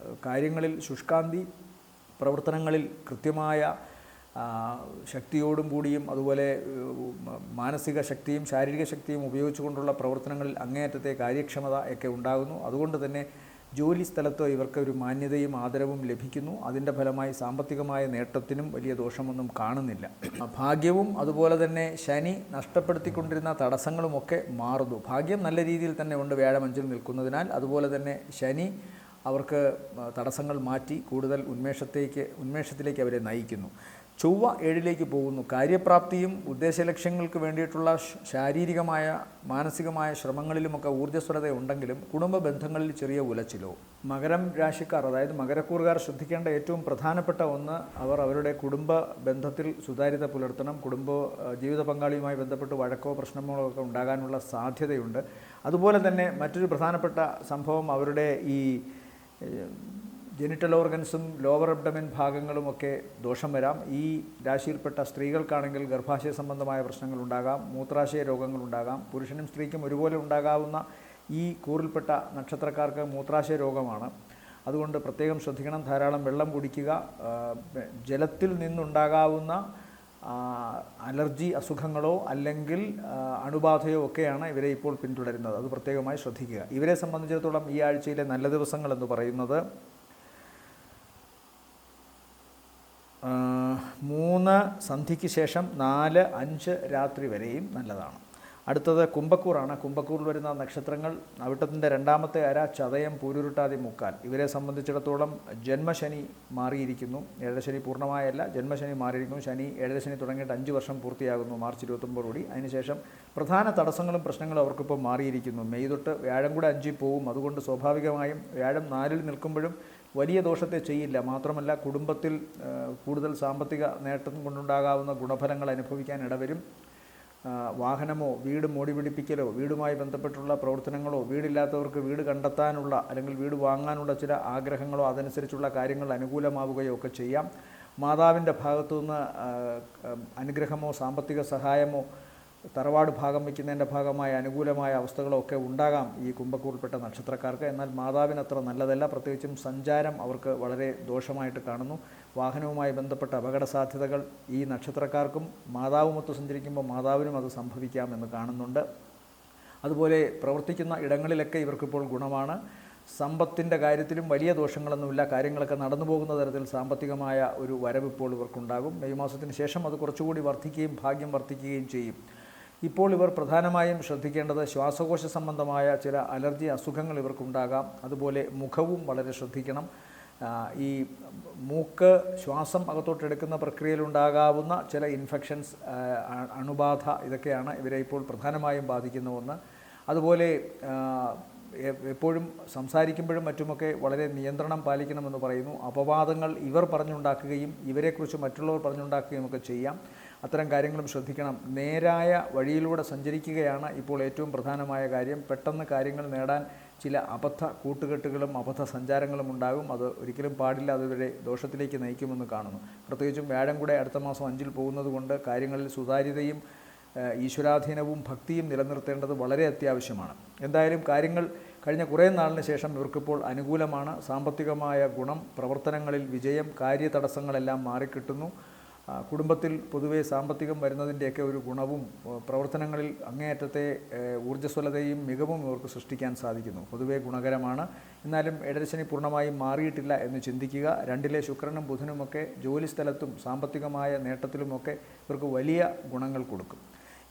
കാര്യങ്ങളിൽ ശുഷ്കാന്തി, പ്രവർത്തനങ്ങളിൽ കൃത്യമായ ശക്തിയോടും കൂടിയും അതുപോലെ മാനസിക ശക്തിയും ശാരീരിക ശക്തിയും ഉപയോഗിച്ചുകൊണ്ടുള്ള പ്രവർത്തനങ്ങളിൽ അങ്ങേയറ്റത്തെ കാര്യക്ഷമത ഒക്കെ ഉണ്ടാകുന്നു. അതുകൊണ്ട് തന്നെ ജോലി സ്ഥലത്ത് ഇവർക്ക് ഒരു മാന്യതയും ആദരവും ലഭിക്കുന്നു. അതിൻ്റെ ഫലമായി സാമ്പത്തികമായ നേട്ടത്തിനും വലിയ ദോഷമൊന്നും കാണുന്നില്ല. ഭാഗ്യവും അതുപോലെ തന്നെ ശനി നഷ്ടപ്പെടുത്തിക്കൊണ്ടിരുന്ന തടസ്സങ്ങളുമൊക്കെ മാറുന്നു. ഭാഗ്യം നല്ല രീതിയിൽ തന്നെ ഉണ്ട് വ്യാഴം 5-ൽ നിൽക്കുന്നതിനാൽ. അതുപോലെ തന്നെ ശനി അവർക്ക് തടസ്സങ്ങൾ മാറ്റി കൂടുതൽ ഉന്മേഷത്തിലേക്ക് അവരെ നയിക്കുന്നു. ചൊവ്വ 7-ലേക്ക് പോകുന്നു. കാര്യപ്രാപ്തിയും ഉദ്ദേശലക്ഷ്യങ്ങൾക്ക് വേണ്ടിയിട്ടുള്ള ശാരീരികമായ മാനസികമായ ശ്രമങ്ങളിലുമൊക്കെ ഊർജ്ജസ്വലത ഉണ്ടെങ്കിലും കുടുംബ ബന്ധങ്ങളിൽ ചെറിയ ഉലച്ചിലോ. മകരം രാശിക്കാർ, അതായത് മകരക്കൂറുകാർ ശ്രദ്ധിക്കേണ്ട ഏറ്റവും പ്രധാനപ്പെട്ട ഒന്ന്, അവർ അവരുടെ കുടുംബ ബന്ധത്തിൽ സുതാര്യത പുലർത്തണം. ജീവിത പങ്കാളിയുമായി ബന്ധപ്പെട്ട് വഴക്കോ പ്രശ്നങ്ങളോ ഒക്കെ ഉണ്ടാകാനുള്ള സാധ്യതയുണ്ട്. അതുപോലെ തന്നെ മറ്റൊരു പ്രധാനപ്പെട്ട സംഭവം, അവരുടെ ഈ ജെനിറ്റൽ ഓർഗൻസും ലോവർ അബ്ഡമൻ ഭാഗങ്ങളുമൊക്കെ ദോഷം വരാം. ഈ രാശിയിൽപ്പെട്ട സ്ത്രീകൾക്കാണെങ്കിൽ ഗർഭാശയ സംബന്ധമായ പ്രശ്നങ്ങളുണ്ടാകാം, മൂത്രാശയ രോഗങ്ങളുണ്ടാകാം. പുരുഷനും സ്ത്രീക്കും ഒരുപോലെ ഉണ്ടാകാവുന്ന ഈ കൂറിൽപ്പെട്ട നക്ഷത്രക്കാർക്ക് മൂത്രാശയ രോഗമാണ്. അതുകൊണ്ട് പ്രത്യേകം ശ്രദ്ധിക്കണം. ധാരാളം വെള്ളം കുടിക്കുക. ജലത്തിൽ നിന്നുണ്ടാകാവുന്ന അലർജി അസുഖങ്ങളോ അല്ലെങ്കിൽ അണുബാധയോ ഒക്കെയാണ് ഇവരെ ഇപ്പോൾ പിന്തുടരുന്നത്. അത് പ്രത്യേകമായി ശ്രദ്ധിക്കുക. ഇവരെ സംബന്ധിച്ചിടത്തോളം ഈ ആഴ്ചയിലെ നല്ല ദിവസങ്ങളെന്ന് പറയുന്നത് 3 സന്ധ്യയ്ക്ക് ശേഷം 4-5 രാത്രി വരെയും നല്ലതാണ്. അടുത്തത് കുംഭക്കൂറാണ്. കുംഭക്കൂറിൽ വരുന്ന നക്ഷത്രങ്ങൾ അവിട്ടത്തിൻ്റെ 2ാമത്തെ അര, ചതയം, പൂരുരുട്ടാതി, മുക്കാൽ. ഇവരെ സംബന്ധിച്ചിടത്തോളം ജന്മശനി മാറിയിരിക്കുന്നു. ഏഴരശനി പൂർണ്ണമായല്ല, ജന്മശനി മാറിയിരിക്കുന്നു. ശനി ഏഴരശനി തുടങ്ങിയിട്ട് 5 വർഷം പൂർത്തിയാകുന്നു മാർച്ച് 29 അതിനുശേഷം പ്രധാന തടസ്സങ്ങളും പ്രശ്നങ്ങളും അവർക്കിപ്പോൾ മാറിയിരിക്കുന്നു. മെയ് തൊട്ട് വ്യാഴം കൂടെ 5-ൽ പോവും. അതുകൊണ്ട് സ്വാഭാവികമായും വ്യാഴം 4-ൽ നിൽക്കുമ്പോഴും വലിയ ദോഷത്തെ ചെയ്യില്ല. മാത്രമല്ല കുടുംബത്തിൽ കൂടുതൽ സാമ്പത്തിക നേട്ടം കൊണ്ടുണ്ടാകാവുന്ന ഗുണഫലങ്ങൾ അനുഭവിക്കാൻ ഇടവരും. വാഹനമോ വീട് മോടി പിടിപ്പിക്കലോ വീടുമായി ബന്ധപ്പെട്ടുള്ള പ്രവർത്തനങ്ങളോ വീടില്ലാത്തവർക്ക് വീട് കണ്ടെത്താനുള്ള അല്ലെങ്കിൽ വീട് വാങ്ങാനുള്ള ചില ആഗ്രഹങ്ങളോ അതനുസരിച്ചുള്ള കാര്യങ്ങൾ അനുകൂലമാവുകയോ ഒക്കെ ചെയ്യാം. മാതാവിൻ്റെ ഭാഗത്തുനിന്ന് അനുഗ്രഹമോ സാമ്പത്തിക സഹായമോ തറവാട് ഭാഗം വയ്ക്കുന്നതിൻ്റെ ഭാഗമായ അനുകൂലമായ അവസ്ഥകളൊക്കെ ഉണ്ടാകാം ഈ കുംഭക്കൂറിൽപ്പെട്ട നക്ഷത്രക്കാർക്ക്. എന്നാൽ മാതാവിന് അത്ര നല്ലതല്ല. പ്രത്യേകിച്ചും സഞ്ചാരം അവർക്ക് വളരെ ദോഷമായിട്ട് കാണുന്നു. വാഹനവുമായി ബന്ധപ്പെട്ട അപകട സാധ്യതകൾ ഈ നക്ഷത്രക്കാർക്കും മാതാവുമൊത്ത് സഞ്ചരിക്കുമ്പോൾ മാതാവിനും അത് സംഭവിക്കാമെന്ന് കാണുന്നുണ്ട്. അതുപോലെ പ്രവർത്തിക്കുന്ന ഇടങ്ങളിലൊക്കെ ഇവർക്കിപ്പോൾ ഗുണമാണ്. സമ്പത്തിൻ്റെ കാര്യത്തിലും വലിയ ദോഷങ്ങളൊന്നുമില്ല. കാര്യങ്ങളൊക്കെ നടന്നു പോകുന്ന തരത്തിൽ സാമ്പത്തികമായ ഒരു വരവ് ഇപ്പോൾ ഇവർക്കുണ്ടാകും. മെയ് മാസത്തിന് ശേഷം അത് കുറച്ചുകൂടി വർദ്ധിക്കുകയും ഭാഗ്യം വർദ്ധിക്കുകയും ചെയ്യും. ഇപ്പോൾ ഇവർ പ്രധാനമായും ശ്രദ്ധിക്കേണ്ടത് ശ്വാസകോശ സംബന്ധമായ ചില അലർജി അസുഖങ്ങൾ ഇവർക്കുണ്ടാകാം. അതുപോലെ മുഖവും വളരെ ശ്രദ്ധിക്കണം. ഈ മൂക്ക്, ശ്വാസം അകത്തോട്ടെടുക്കുന്ന പ്രക്രിയയിലുണ്ടാകാവുന്ന ചില ഇൻഫെക്ഷൻസ്, അണുബാധ, ഇതൊക്കെയാണ് ഇവരെ ഇപ്പോൾ പ്രധാനമായും ബാധിക്കുന്ന ഒന്ന്. അതുപോലെ എപ്പോഴും സംസാരിക്കുമ്പോഴും മറ്റുമൊക്കെ വളരെ നിയന്ത്രണം പാലിക്കണമെന്ന് പറയുന്നു. അപവാദങ്ങൾ ഇവർ പറഞ്ഞുണ്ടാക്കുകയും ഇവരെക്കുറിച്ച് മറ്റുള്ളവർ പറഞ്ഞുണ്ടാക്കുകയും ഒക്കെ ചെയ്യാം. അത്തരം കാര്യങ്ങളും ശ്രദ്ധിക്കണം. നേരായ വഴിയിലൂടെ സഞ്ചരിക്കുകയാണ് ഇപ്പോൾ ഏറ്റവും പ്രധാനമായ കാര്യം. പെട്ടെന്ന് കാര്യങ്ങൾ നേടാൻ ചില അബദ്ധ കൂട്ടുകെട്ടുകളും അബദ്ധ സഞ്ചാരങ്ങളും ഉണ്ടാകും. അത് ഒരിക്കലും പാടില്ല. അതിവരെ ദോഷത്തിലേക്ക് നയിക്കുമെന്ന് കാണുന്നു. പ്രത്യേകിച്ചും വ്യാഴം കൂടെ അടുത്ത മാസം 5-ൽ പോകുന്നത് കൊണ്ട് കാര്യങ്ങളിൽ സുതാര്യതയും ഈശ്വരാധീനവും ഭക്തിയും നിലനിർത്തേണ്ടത് വളരെ അത്യാവശ്യമാണ്. എന്തായാലും കാര്യങ്ങൾ കഴിഞ്ഞ കുറേ നാളിന് ശേഷം ഇവർക്കിപ്പോൾ അനുകൂലമാണ്. സാമ്പത്തികമായ ഗുണം, പ്രവർത്തനങ്ങളിൽ വിജയം, കാര്യതടസ്സങ്ങളെല്ലാം മാറിക്കിട്ടുന്നു. കുടുംബത്തിൽ പൊതുവെ സാമ്പത്തികം വരുന്നതിൻ്റെയൊക്കെ ഒരു ഗുണവും പ്രവർത്തനങ്ങളിൽ അങ്ങേയറ്റത്തെ ഊർജ്ജസ്വലതയും മികവും ഇവർക്ക് സൃഷ്ടിക്കാൻ സാധിക്കുന്നു. പൊതുവെ ഗുണകരമാണ്. എന്നാലും ഏഴരശനി പൂർണ്ണമായും മാറിയിട്ടില്ല എന്ന് ചിന്തിക്കുക. 2-ലെ ശുക്രനും ബുധനുമൊക്കെ ജോലിസ്ഥലത്തും സാമ്പത്തികമായ നേട്ടത്തിലുമൊക്കെ ഇവർക്ക് വലിയ ഗുണങ്ങൾ കൊടുക്കും.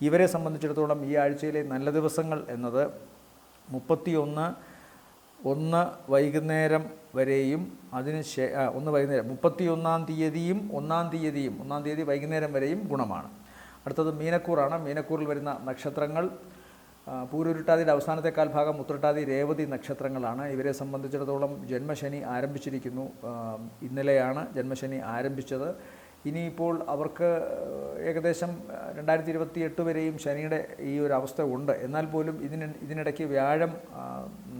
ഇവരെ സംബന്ധിച്ചിടത്തോളം ഈ ആഴ്ചയിലെ നല്ല ദിവസങ്ങൾ എന്നത് 31 വൈകുന്നേരം വരെയും 1 വൈകുന്നേരം 31-ാം തീയതിയും 1-ാം തീയതി വൈകുന്നേരം വരെയും ഗുണമാണ്. അടുത്തത് മീനക്കൂറാണ്. മീനക്കൂറിൽ വരുന്ന നക്ഷത്രങ്ങൾ പൂരുരുട്ടാതിയുടെ അവസാനത്തെ കാൽഭാഗം, ഉത്രട്ടാതി, രേവതി നക്ഷത്രങ്ങളാണ്. ഇവരെ സംബന്ധിച്ചിടത്തോളം ജന്മശനി ആരംഭിച്ചിരിക്കുന്നു. ഇന്നലെയാണ് ജന്മശനി ആരംഭിച്ചത്. ഇനിയിപ്പോൾ അവർക്ക് ഏകദേശം 2028 വരെയും ശനിയുടെ ഈ ഒരു അവസ്ഥ ഉണ്ട്. എന്നാൽ പോലും ഇതിനിടയ്ക്ക് വ്യാഴം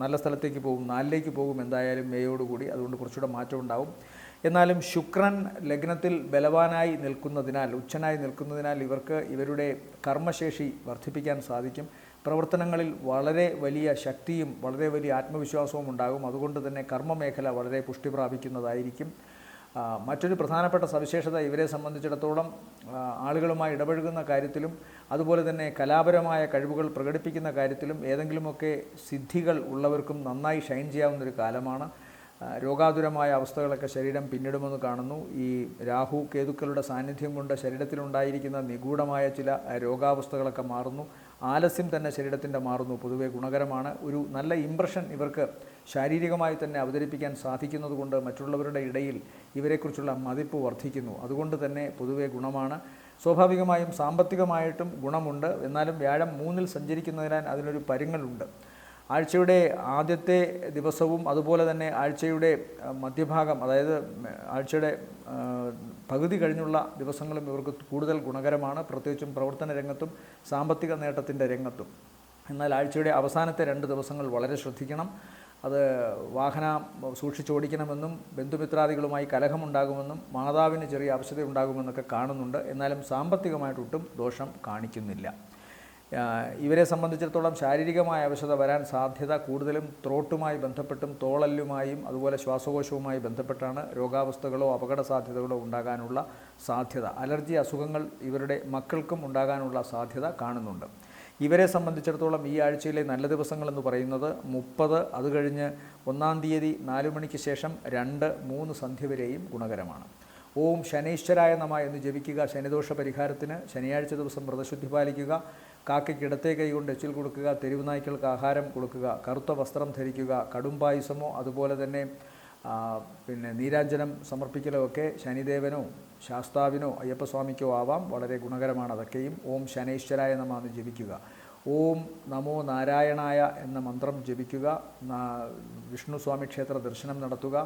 നല്ല സ്ഥലത്തേക്ക് പോകും, 4-ലേക്ക് പോകും എന്തായാലും മേയോടുകൂടി. അതുകൊണ്ട് കുറച്ചുകൂടെ മാറ്റം ഉണ്ടാവും. എന്നാലും ശുക്രൻ ലഗ്നത്തിൽ ബലവാനായി നിൽക്കുന്നതിനാൽ, ഉച്ചനായി നിൽക്കുന്നതിനാൽ ഇവർക്ക് ഇവരുടെ കർമ്മശേഷി വർദ്ധിപ്പിക്കാൻ സാധിക്കും. പ്രവർത്തനങ്ങളിൽ വളരെ വലിയ ശക്തിയും വളരെ വലിയ ആത്മവിശ്വാസവും ഉണ്ടാകും. അതുകൊണ്ട് തന്നെ കർമ്മമേഖല വളരെ പുഷ്ടി പ്രാപിക്കുന്നതായിരിക്കും. മറ്റൊരു പ്രധാനപ്പെട്ട സവിശേഷത ഇവരെ സംബന്ധിച്ചിടത്തോളം ആളുകളുമായി ഇടപഴകുന്ന കാര്യത്തിലും അതുപോലെ തന്നെ കലാപരമായ കഴിവുകൾ പ്രകടിപ്പിക്കുന്ന കാര്യത്തിലും ഏതെങ്കിലുമൊക്കെ സിദ്ധികൾ ഉള്ളവർക്കും നന്നായി ഷൈൻ ചെയ്യാവുന്നൊരു കാലമാണ്. രോഗാതുരമായ അവസ്ഥകളൊക്കെ ശരീരം പിന്നിടുമെന്ന് കാണുന്നു. ഈ രാഹു കേതുക്കളുടെ സാന്നിധ്യം കൊണ്ട് ശരീരത്തിലുണ്ടായിരിക്കുന്ന നിഗൂഢമായ ചില രോഗാവസ്ഥകളൊക്കെ മാറുന്നു. ആലസ്യം തന്നെ ശരീരത്തിൻ്റെ മാറുന്നു. പൊതുവെ ഗുണകരമാണ്. ഒരു നല്ല ഇംപ്രഷൻ ഇവർക്ക് ശാരീരികമായി തന്നെ അവതരിപ്പിക്കാൻ സാധിക്കുന്നത് കൊണ്ട് മറ്റുള്ളവരുടെ ഇടയിൽ ഇവരെക്കുറിച്ചുള്ള മതിപ്പ് വർദ്ധിക്കുന്നു. അതുകൊണ്ട് തന്നെ പൊതുവെ ഗുണമാണ്. സ്വാഭാവികമായും സാമ്പത്തികമായിട്ടും ഗുണമുണ്ട്. എന്നാലും വ്യാഴം 3-ൽ സഞ്ചരിക്കുന്നതിനാൽ അതിനൊരു പരുങ്ങലുണ്ട്. ആഴ്ചയുടെ ആദ്യത്തെ ദിവസവും അതുപോലെ തന്നെ ആഴ്ചയുടെ മധ്യഭാഗം, അതായത് ആഴ്ചയുടെ പകുതി കഴിഞ്ഞുള്ള ദിവസങ്ങളും ഇവർക്ക് കൂടുതൽ ഗുണകരമാണ്, പ്രത്യേകിച്ചും പ്രവർത്തന രംഗത്തും സാമ്പത്തിക നേട്ടത്തിൻ്റെ രംഗത്തും. എന്നാൽ ആഴ്ചയുടെ അവസാനത്തെ 2 ദിവസങ്ങൾ വളരെ ശ്രദ്ധിക്കണം. അത് വാഹനം സൂക്ഷിച്ചോടിക്കണമെന്നും ബന്ധുമിത്രാദികളുമായി കലഹമുണ്ടാകുമെന്നും മാതാവിന് ചെറിയ അവശത ഉണ്ടാകുമെന്നൊക്കെ കാണുന്നുണ്ട്. എന്നാലും സാമ്പത്തികമായിട്ടൊട്ടും ദോഷം കാണിക്കുന്നില്ല. ഇവരെ സംബന്ധിച്ചിടത്തോളം ശാരീരികമായ അവശത വരാൻ സാധ്യത കൂടുതലും ത്രോട്ടുമായി ബന്ധപ്പെട്ടും തോളല്ലുമായും അതുപോലെ ശ്വാസകോശവുമായി ബന്ധപ്പെട്ടാണ്. രോഗാവസ്ഥകളോ അപകട സാധ്യതകളോ ഉണ്ടാകാനുള്ള സാധ്യത, അലർജി അസുഖങ്ങൾ ഇവരുടെ മക്കൾക്കും ഉണ്ടാകാനുള്ള സാധ്യത കാണുന്നുണ്ട്. ഇവരെ സംബന്ധിച്ചിടത്തോളം ഈ ആഴ്ചയിലെ നല്ല ദിവസങ്ങളെന്ന് പറയുന്നത് 30, അത് കഴിഞ്ഞ് 1-ാം തീയതി 4 മണിക്ക് ശേഷം 2, 3 സന്ധ്യ വരെയും ഗുണകരമാണ്. ഓം ശനൈശ്വരായ നമ എന്ന് ജപിക്കുക. ശനിദോഷ പരിഹാരത്തിന് ശനിയാഴ്ച ദിവസം വ്രതശുദ്ധി പാലിക്കുക. കാക്കയ്ക്ക് ഇടത്തെ കൈ കൊണ്ട് എച്ചിൽ കൊടുക്കുക. തെരുവ് നായ്ക്കൾക്ക് ആഹാരം കൊടുക്കുക. കറുത്ത വസ്ത്രം ധരിക്കുക. കടുംപായസമോ അതുപോലെ തന്നെ നീരാഞ്ജനം സമർപ്പിക്കലോ ഒക്കെ ശനിദേവനോ ശാസ്താവിനോ അയ്യപ്പസ്വാമിക്കോ ആവാം. വളരെ ഗുണകരമാണ് അതൊക്കെയും. ഓം ശനൈശ്വരായ നമ എന്ന് ജപിക്കുക. ഓം നമോ നാരായണായ എന്ന മന്ത്രം ജപിക്കുക. വിഷ്ണുസ്വാമി ക്ഷേത്ര ദർശനം നടത്തുക.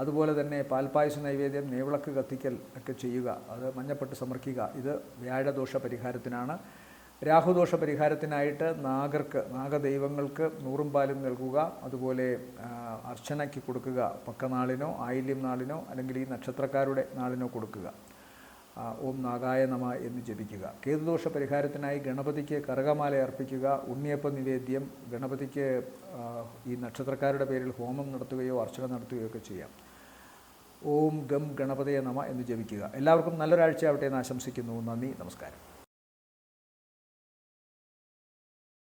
അതുപോലെ തന്നെ പാൽപ്പായസ നൈവേദ്യം, നേവിളക്ക് കത്തിക്കൽ ഒക്കെ ചെയ്യുക. അത് മഞ്ഞപ്പെട്ട് സമർപ്പിക്കുക. ഇത് വ്യാഴദോഷ പരിഹാരത്തിനാണ്. രാഹുദോഷ പരിഹാരത്തിനായിട്ട് നാഗദൈവങ്ങൾക്ക് 100 പാലും നൽകുക. അതുപോലെ അർച്ചനയ്ക്ക് കൊടുക്കുക. പക്കനാളിനോ ആയില്യം നാളിനോ അല്ലെങ്കിൽ ഈ നക്ഷത്രക്കാരുടെ നാളിനോ കൊടുക്കുക. ഓം നാഗായ നമ എന്ന് ജപിക്കുക. കേതുദോഷ പരിഹാരത്തിനായി ഗണപതിക്ക് കറുകമാല അർപ്പിക്കുക. ഉണ്ണിയപ്പ നിവേദ്യം, ഗണപതിക്ക് ഈ നക്ഷത്രക്കാരുടെ പേരിൽ ഹോമം നടത്തുകയോ അർച്ചന നടത്തുകയോ ഒക്കെ ചെയ്യാം. ഓം ഗം ഗണപതയെ നമ എന്ന് ജപിക്കുക. എല്ലാവർക്കും നല്ലൊരാഴ്ചയാവട്ടെ എന്ന് ആശംസിക്കുന്നു. നന്ദി, നമസ്കാരം.